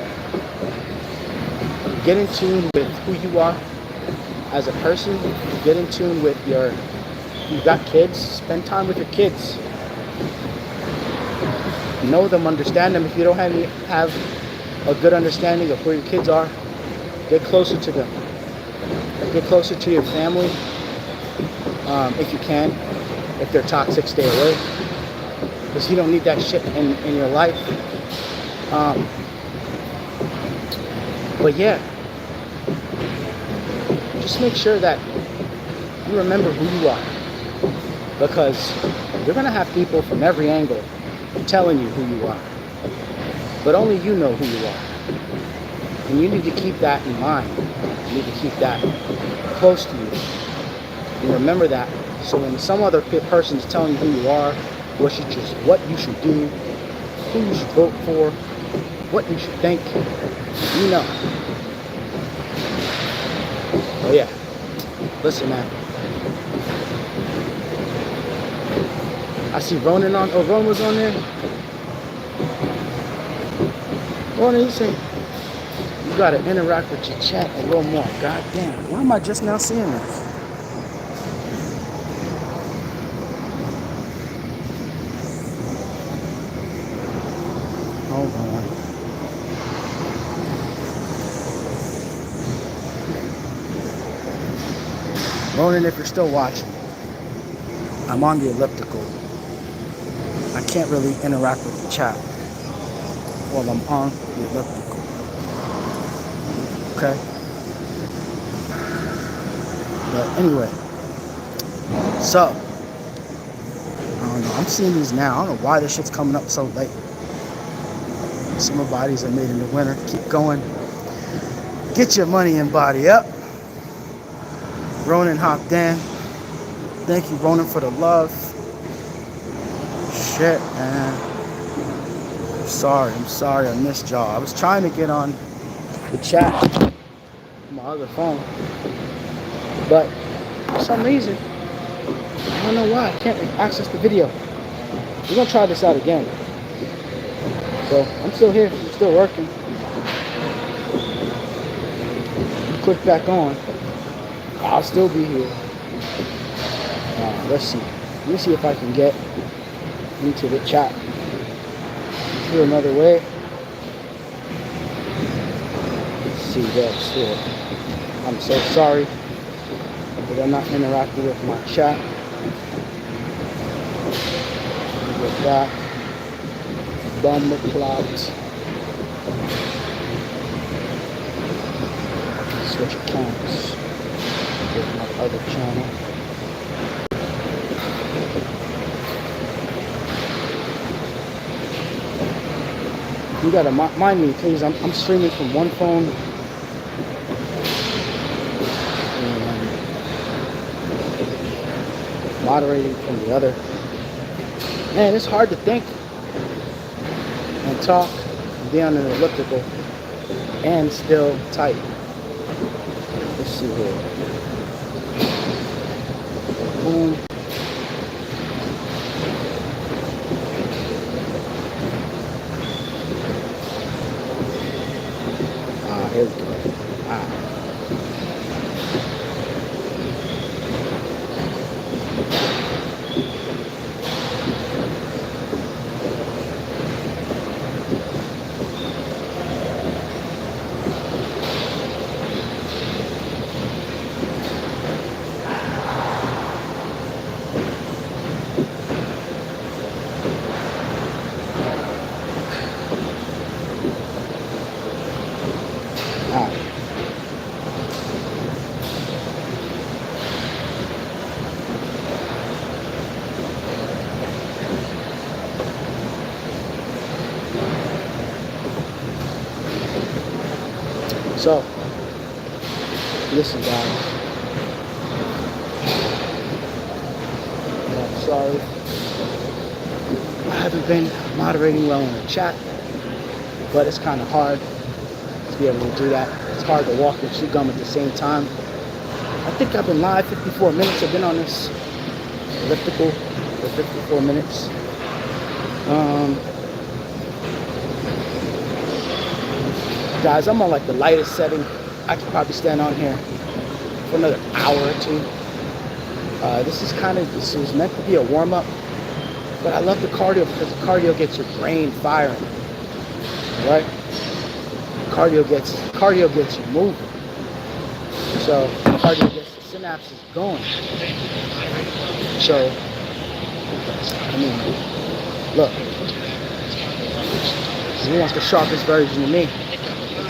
get in tune with who you are as a person. Get in tune with you've got kids, spend time with your kids. Know them, understand them. If you don't have a good understanding of where your kids are, get closer to them. Get closer to your family, if you can. If they're toxic, stay away, because you don't need that shit in your life. But yeah, just make sure that you remember who you are, because you're gonna have people from every angle telling you who you are. But only you know who you are. And you need to keep that in mind. You need to keep that close to you. And remember that. So when some other person is telling you who you are, what you should do, who you should vote for, what you should think, you know. Oh yeah. Listen, man. I see Ronan on. Oh, Ronan was on there. Ronan, you say you gotta interact with your chat a little more. God damn. Why am I just now seeing this? Hold on. Ronan, if you're still watching, I'm on the elliptical. I can't really interact with the chat while I'm on the elliptical. Okay? But anyway, so, I don't know. I'm seeing these now. I don't know why this shit's coming up so late. Summer bodies are made in the winter. Keep going. Get your money and body up. Ronan hopped in. Thank you, Ronan, for the love. Shit, man. I'm sorry I missed y'all. I was trying to get on the chat on my other phone, but for some reason, I don't know why, I can't access the video. We're gonna try this out again. So, I'm still here. I'm still working. Click back on. I'll still be here. Let's see. Let me see if I can get into the chat through another way. Let's see. That's it. I'm so sorry that I'm not interacting with my chat. With that. Bomb clout. Switch accounts with my other channel. You gotta mind me, please. I'm streaming from one phone and moderating from the other. Man, it's hard to think and talk and be on an elliptical and still type. Let's see here. Boom. Here we go. So, listen, guys. I'm sorry. I haven't been moderating well in the chat, but it's kind of hard to be able to do that. It's hard to walk and chew gum at the same time. I think I've been live 54 minutes. I've been on this elliptical for 54 minutes. Guys, I'm on like the lightest setting. I could probably stand on here for another hour or two. This was meant to be a warm-up, but I love the cardio because the cardio gets your brain firing, right? Cardio gets you moving. So cardio gets the synapses going. So, I mean, look, he wants the sharpest version of me.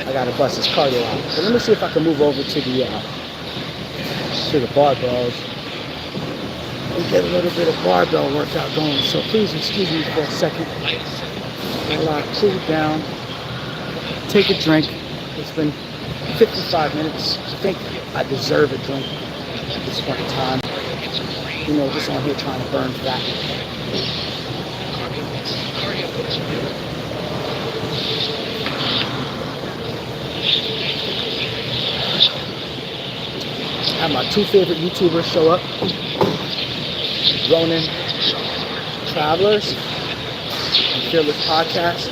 I gotta bust his cardio out. So let me see if I can move over to the barbells. and get a little bit of barbell workout going. So please excuse me for a second while I cool down, take a drink. It's been 55 minutes. I think I deserve a drink at this point in time. You know, just on here trying to burn fat. I have my two favorite YouTubers show up. Ronin Travelers and Fearless Podcast.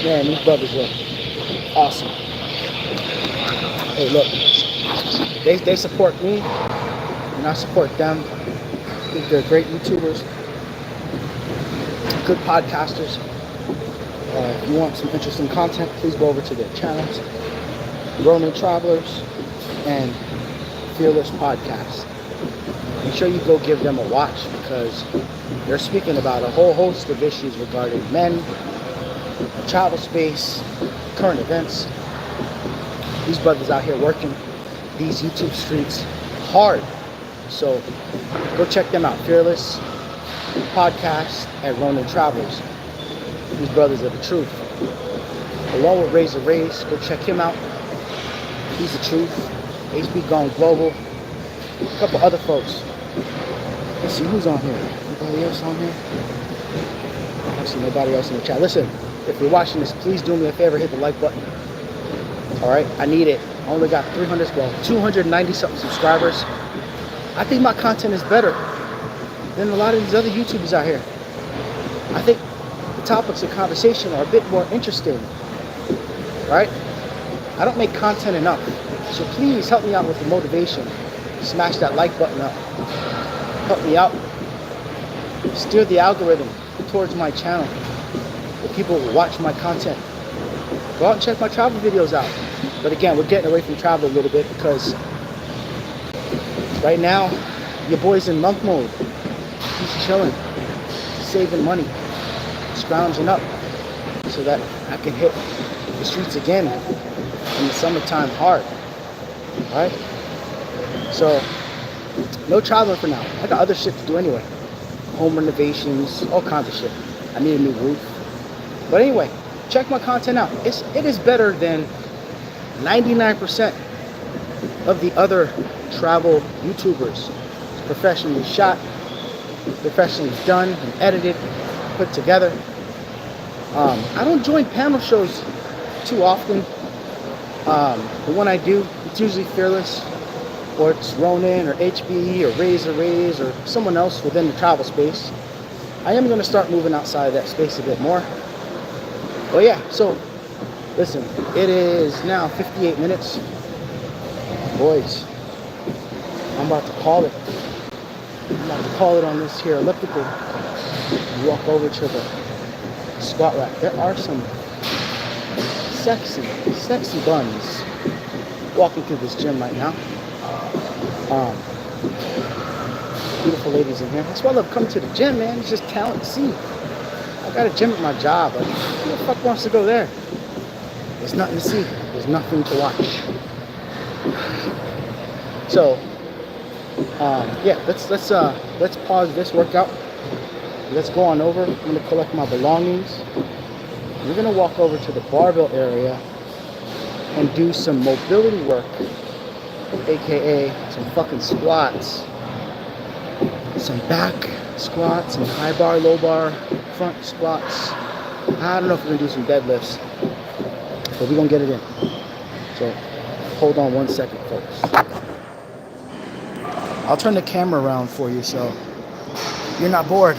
Man, these brothers are awesome. Hey, look, they support me and I support them. I think they're great YouTubers, good podcasters. If you want some interesting content, please go over to their channels, Ronin Travelers and Fearless Podcast. Make sure you go give them a watch because they're speaking about a whole host of issues regarding men, travel space, current events. These brothers out here working these YouTube streets hard. So go check them out. Fearless Podcast and Ronin Travelers. These brothers are the truth. Along with Razor Rays, go check him out. He's the truth. HB Gone Global. A couple other folks. Let's see who's on here. Anybody else on here? Actually, nobody else in the chat. Listen, if you're watching this, please do me a favor, hit the like button. Alright, I need it. I only got 290 something subscribers. I think my content is better than a lot of these other YouTubers out here. I think the topics of conversation are a bit more interesting. Right? I don't make content enough. So please help me out with the motivation. Smash that like button up. Help me out. Steer the algorithm towards my channel. The people will watch my content. Go out and check my travel videos out. But again, we're getting away from travel a little bit because right now, your boy's in monk mode. He's chilling, saving money, scrounging up so that I can hit the streets again in the summertime hard. Alright? So, no traveling for now. I got other shit to do anyway. Home renovations, all kinds of shit. I need a new roof. But anyway, check my content out. It is better than 99% of the other travel YouTubers. It's professionally shot, professionally done and edited, put together. I don't join panel shows too often. But when I do, it's usually Fearless, or it's Ronin, or HB, or Razor Rays, or someone else within the travel space. I am going to start moving outside of that space a bit more. But yeah, so listen, it is now 58 minutes. Boys, I'm about to call it. I'm about to call it on this here elliptical. Walk over to the squat rack. There are some sexy buns walking through this gym right now. Beautiful ladies in here. That's why I love coming to the gym, man. It's just talent to see. I got a gym at my job. Like, who the fuck wants to go there? There's nothing to see. There's nothing to watch. So, yeah, let's pause this workout. Let's go on over. I'm gonna collect my belongings. We're gonna walk over to the barbell area and do some mobility work, aka some fucking squats, some back squats, and high bar, low bar, front squats. I don't know if we're gonna do some deadlifts, but we're gonna get it in. So hold on 1 second, folks. I'll turn the camera around for you so you're not bored.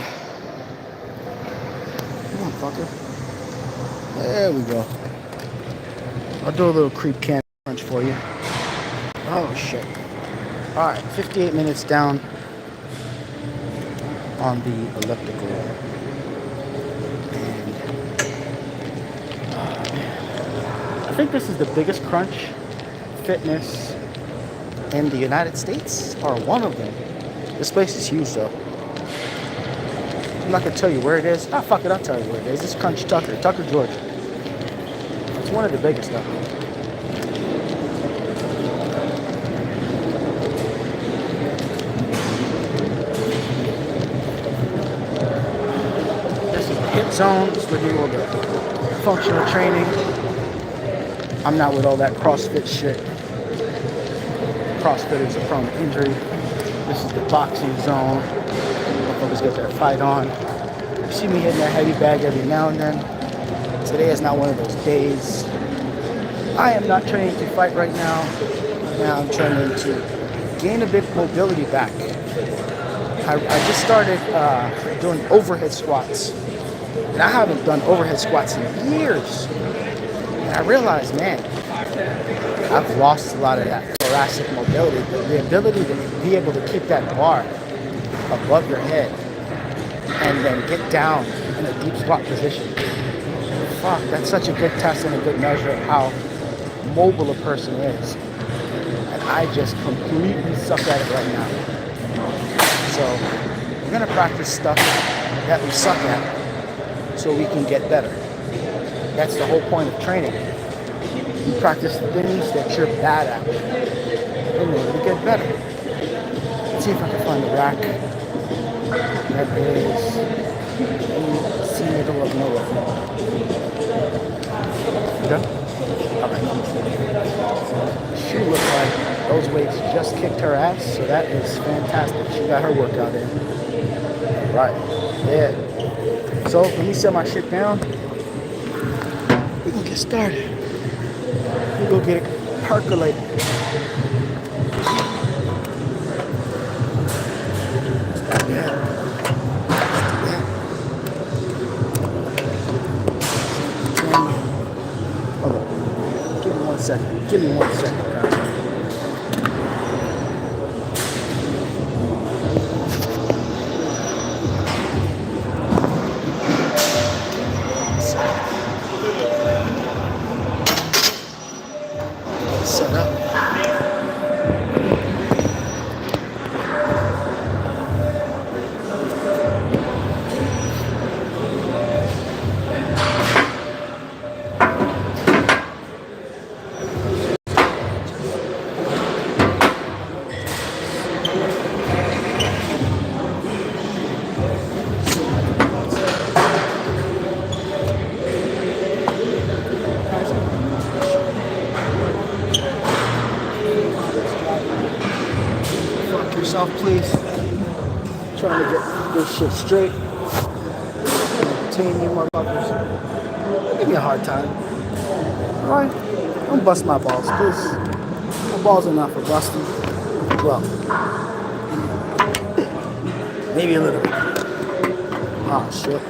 Come on, fucker. There we go. I'll do a little creep can crunch for you. Oh shit. Alright, 58 minutes down on the elliptical. And I think this is the biggest crunch fitness in the United States, or one of them. This place is huge though. I'm not gonna tell you where it is. Ah, fuck it, I'll tell you where it is. It's Crunch Tucker, Georgia. It's one of the biggest though. zones. We're doing all the functional training. I'm not with all that CrossFit shit. CrossFitters are prone to injury. This is the boxing zone. Motherfuckers get their fight on. You see me hitting that heavy bag every now and then. Today is not one of those days. I am not training to fight right now. Now I'm training to gain a bit of mobility back. I just started doing overhead squats. And I haven't done overhead squats in years. And I realized, man, I've lost a lot of that thoracic mobility. The ability to be able to keep that bar above your head and then get down in a deep squat position. Fuck, that's such a good test and a good measure of how mobile a person is. And I just completely suck at it right now. So we're gonna practice stuff that we suck at so we can get better. That's the whole point of training. You practice the things that you're bad at in order to get better. Let's see if I can find the rack. That is in the middle of nowhere. Done? Alright. She looked like those weights just kicked her ass, so that is fantastic. She got her workout in. Alright. Yeah. So let me set my shit down. We can get started. We go get it percolated. Yeah. Hold on. Give me 1 second. Give me 1 second, guys. Set up. Yourself, please. Trying to get this shit straight. Entertain you motherfuckers. Give me a hard time. Alright? Don't bust my balls, please. My balls are not for busting. Well, maybe a little bit. Oh shit.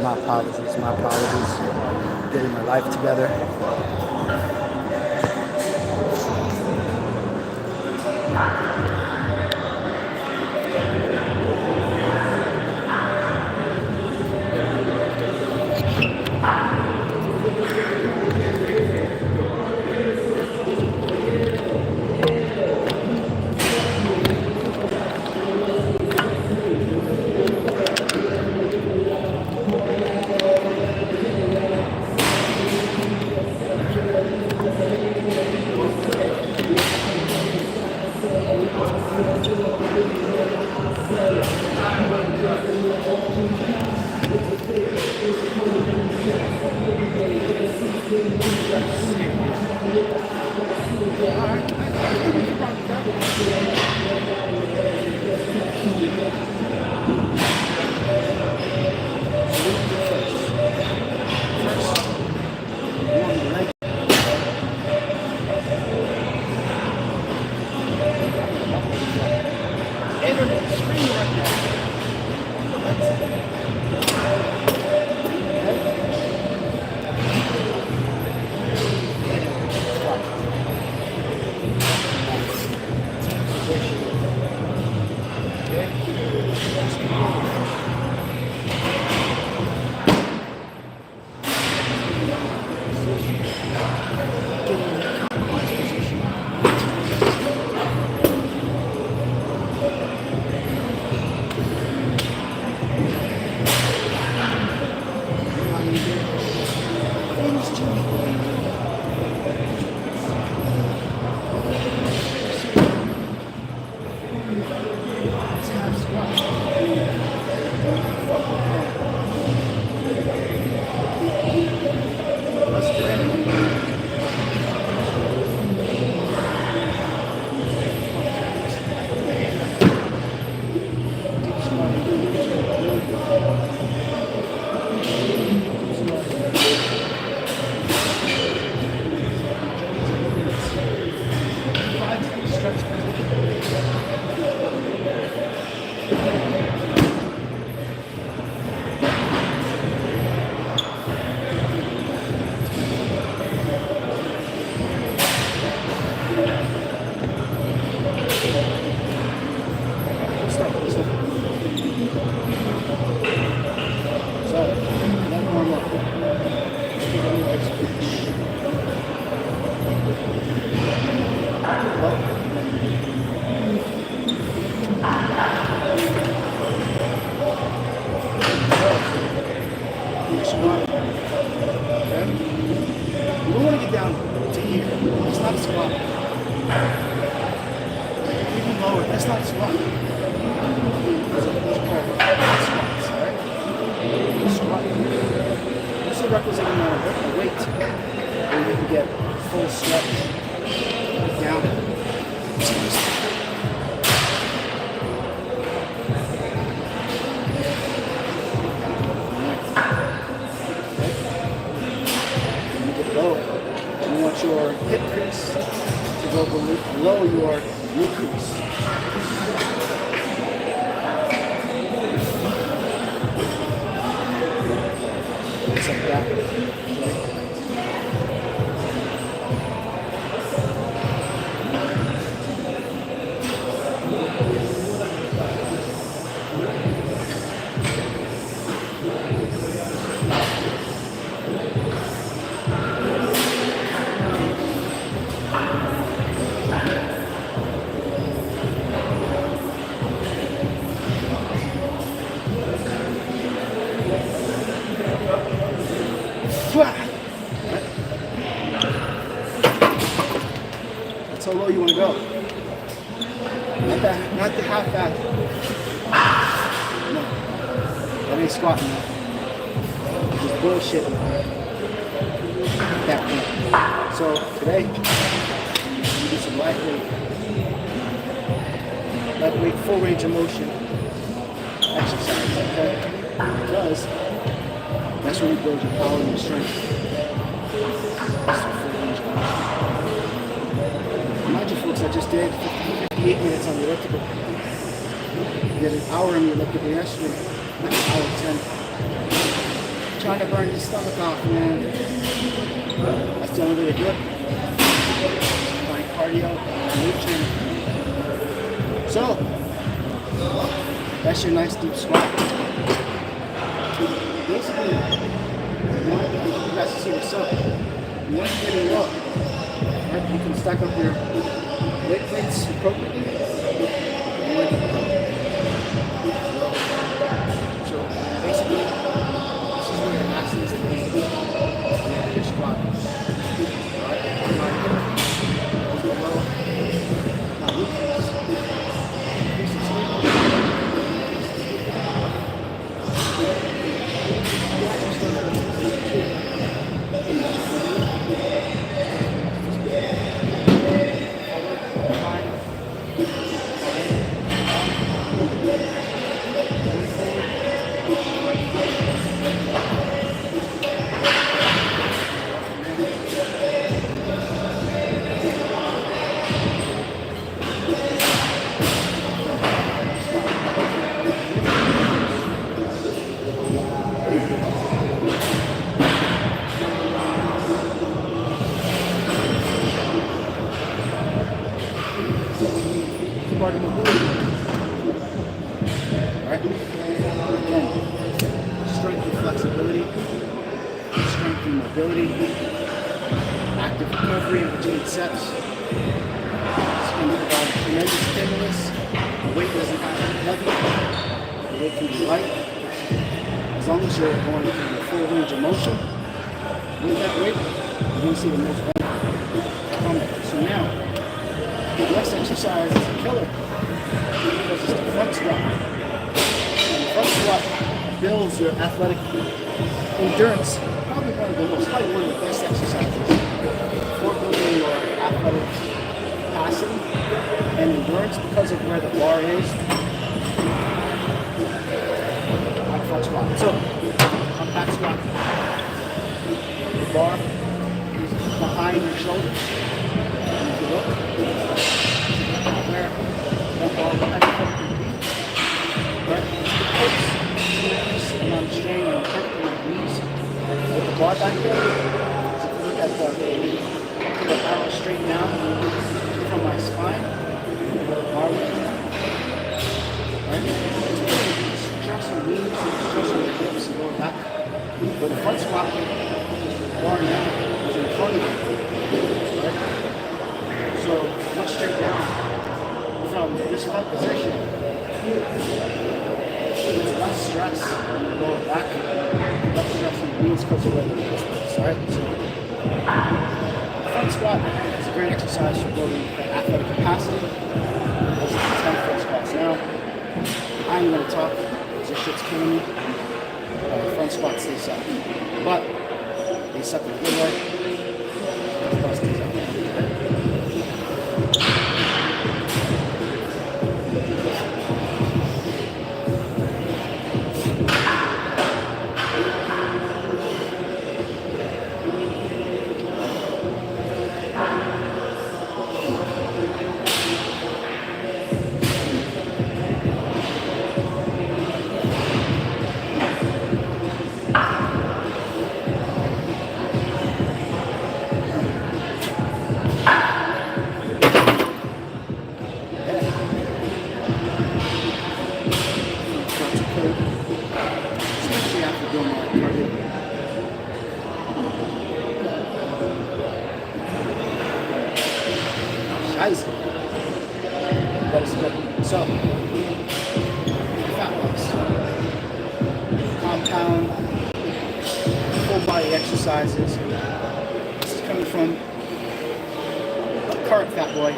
My apologies, my apologies. Getting my life together. squat. Okay? You don't want to get down to here. It's not a squat. Even lower, that's not a squat. Those are called squats, alright? Squat. This is a requisite amount of weight where you can get full stretch down. You want your hip crease to go below your knee crease. Just like that. That's how low you want to go. Not the half back. No. That ain't squatting. Just bullshit. That point. So today, we do some lightweight full range of motion exercise, okay? Because that's when you build your power and your strength. That's your full range of motion. Mind you folks, I just did 58 minutes on the elliptical. Did an hour on the elliptical yesterday. An hour 10. Trying to burn your stomach off, man. That's the only way to do it. Find cardio and weight training. So, that's your nice deep squat. Basically, you guys can see what's up. You want to get it up. Right? You can stack up your weight plates appropriately. So basically, this is where your mass needs to be. And your squat. Alright? Now increase. Increase the speed. Part of mobility. Alright? Again, strength and flexibility, strength and mobility, active recovery in between sets. It's going to provide tremendous stimulus. The weight doesn't have to be heavy. The weight can be light. As long as you're going through the full range of motion with that weight, you're going to see the most benefit from it. So now, the next exercise is a killer because it's the front squat. And the front squat builds your athletic endurance. Probably one of the best exercises for building your athletic capacity and endurance because of where the bar is on front squat. So, on back squat, the bar is behind your shoulders. And if you look, where that bar behind your foot can be, right? It's the hips, and I'm straigning and perfectly my knees. With the bar back there, so if you look at the arrow straight down from my spine, where the bar was, right? Stress your knees, stress your hips, and go back. With the front squat, the bar now is in front of you, right? So look straight down from this front position. There's less stress on the lower back. That progression means coach away the this. Alright? So front squat is a great exercise for building athletic capacity. This is 10 front squats now. I'm gonna talk because this shit's killing me. Front squats they suck. But they suck in a good way. Bust these up. So, fat loss, compound, full body exercises. This is coming from a current fat boy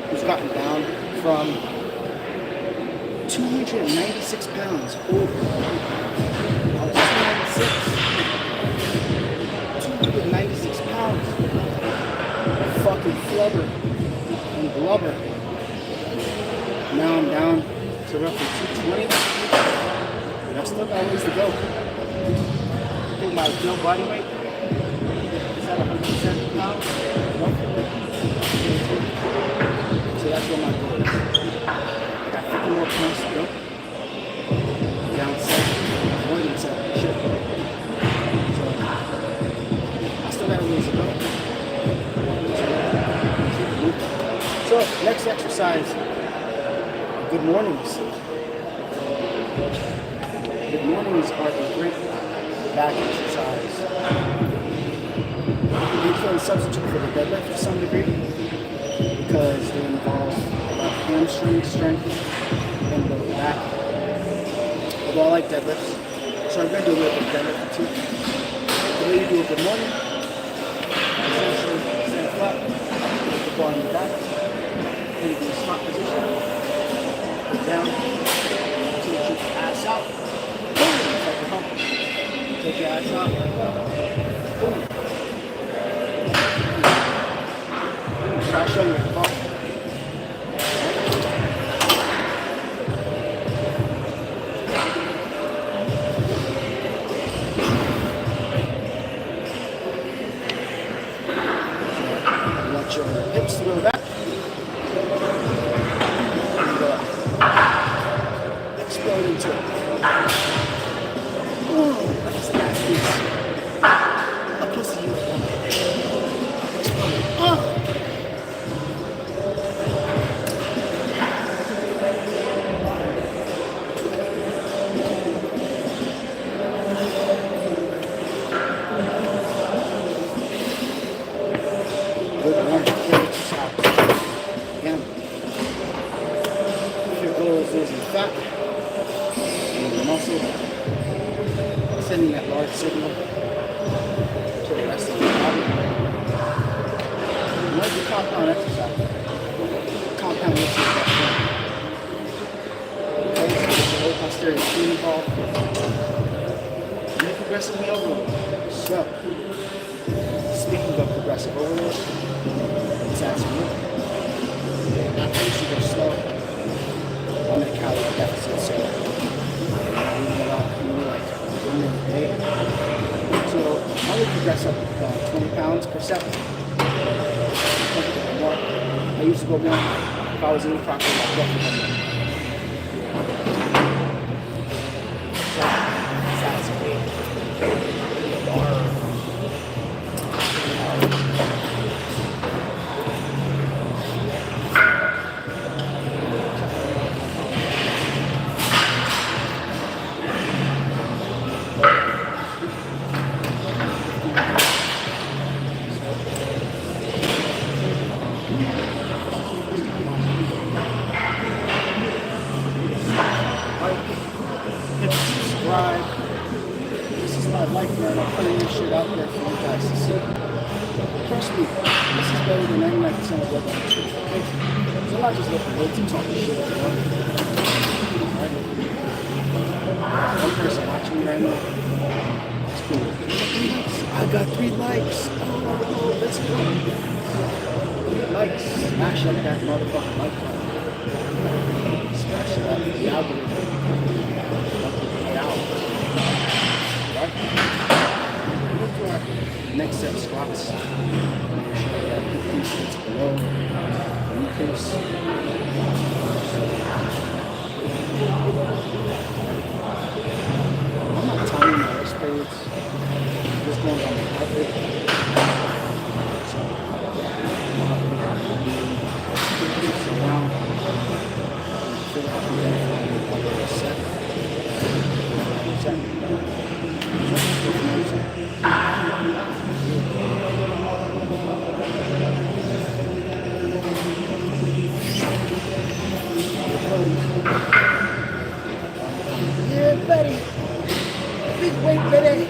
who's gotten down from 296 pounds. Ooh. I was 296 pounds. Fucking flubber and blubber. Now I'm down to roughly 220, but I still got ways to go. I think my real body weight is at 170 pounds. So that's what my goal is. I got 50 more pounds to go. Down 7, more than 7, shit. So I still got a ways to go. So next exercise. Good mornings. Good mornings are a great back exercise. They can substitute for the deadlift to some degree because they involve a lot of hamstring strength and the back. Although I like deadlifts, so I'm going to do a little bit of deadlift too. The way you do a good morning, essentially stand flat, put the bar on your back, and you do a squat position. Down, so you keep your ass out. Boom! Like a hump. Take your ass out. Boom. Try to show you the bump. Let your hips go back. Explode into it. Ooh, that's a nice piece. A pussy uniform. Oh. Good one. Good exercise. Again, if your goal is losing fat, muscle, sending that large signal to the rest of the body. And like the compound exercise, compound lifts is that thing. Okay, so there's a low posterior chain involved. And then progressively overload. So, speaking of progressive overload, let's add some work. Not pace, you go slow. I'm in a calorie deficit, so so I would progress up 20 pounds per set. I used to go more if I was in the proper level. So that's great. I like, man. I'm putting this shit out there for you guys to see. Trust me, this is better than 99% of what I'm doing. Okay? So I'm not just looking for to talk shit about it. Right? One person watching me right now. It's cool. I got 3 likes. Oh, let's go. 3 likes. Smash up that motherfucking like button. Smash it up. The algorithm. Right? Look for our next set of squats. Make sure that increase that's below. Increase. I'm not timing my rest periods. Just going on the carpet. So, increase around. Fill up the other set. Yeah, buddy. Big weight, buddy.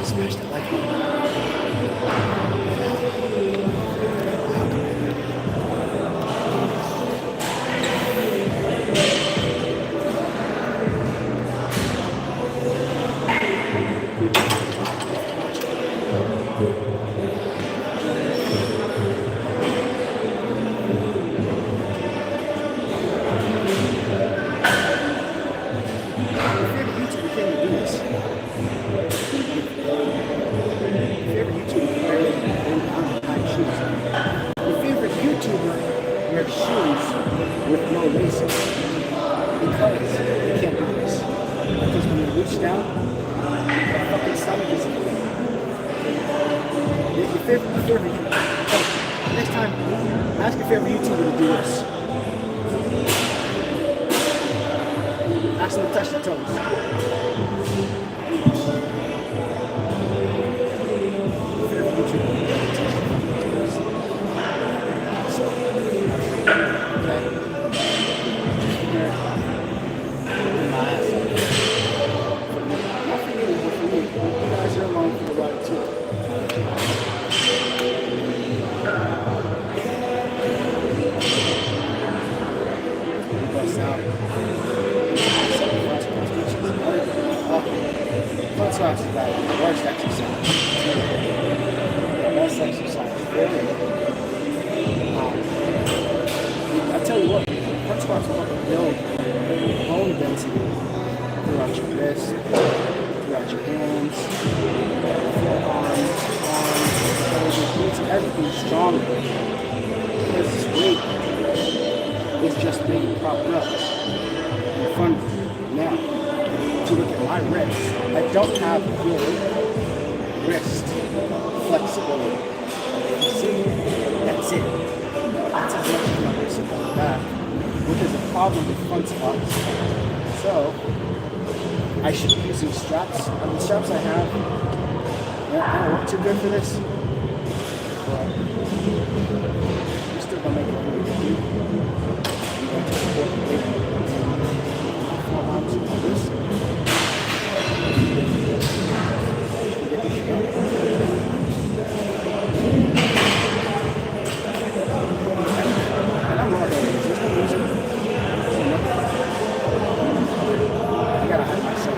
Smash that like with no laces because you can't do this. Because when you reach down, the fucking stomach is in the way. Your favorite, next time, ask your favorite YouTuber to do this. Ask them to touch the toes. Your favorite YouTuber. Front squats is like the worst exercise. The best exercise. I tell you what, front squats will build bone density throughout your wrists, throughout your hands, forearms, arms, shoulders, makes everything stronger. Because this weight is just being propped up in front of you. Now, to look at my wrist, I don't have good wrist flexibility. See, that's it. That's as much as my wrist goes back, which is a problem with front squats. So, I should be using straps. The straps I have, they don't work too good for this. But I'm still gonna make it really good. I'm going to support the weight. Forearms like this. And I'm not going to resist the music. I gotta hide myself.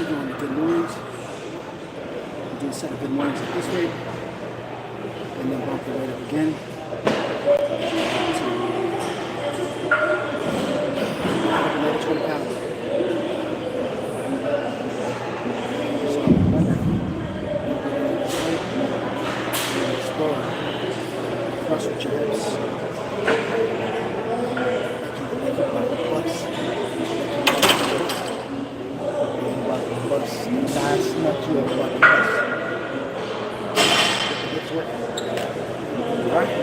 to go into good mornings. We do a set of good mornings at this rate, and then bump the rate up again to another 20 pounds. So remember, this rate, explore, crush with your hips. Make your body flex. Flex fast, not too over body flex. Get the hips working. Alright?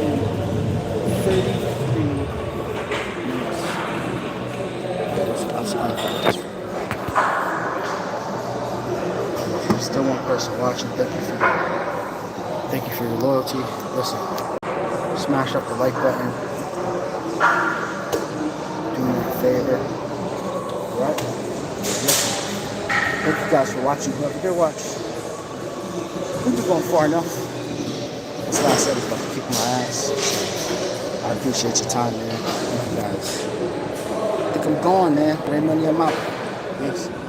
33 minutes. Still one person watching. Thank you for your loyalty. Listen, smash up the like button. Do me a favor. Right? Listen. Thank you guys for watching. Whoever did watch. We've been going far enough. That's why I said it's about to kick my ass. I appreciate your time, man. Thank you guys. I think I'm gone, man. But ain't money, I'm out. Thanks.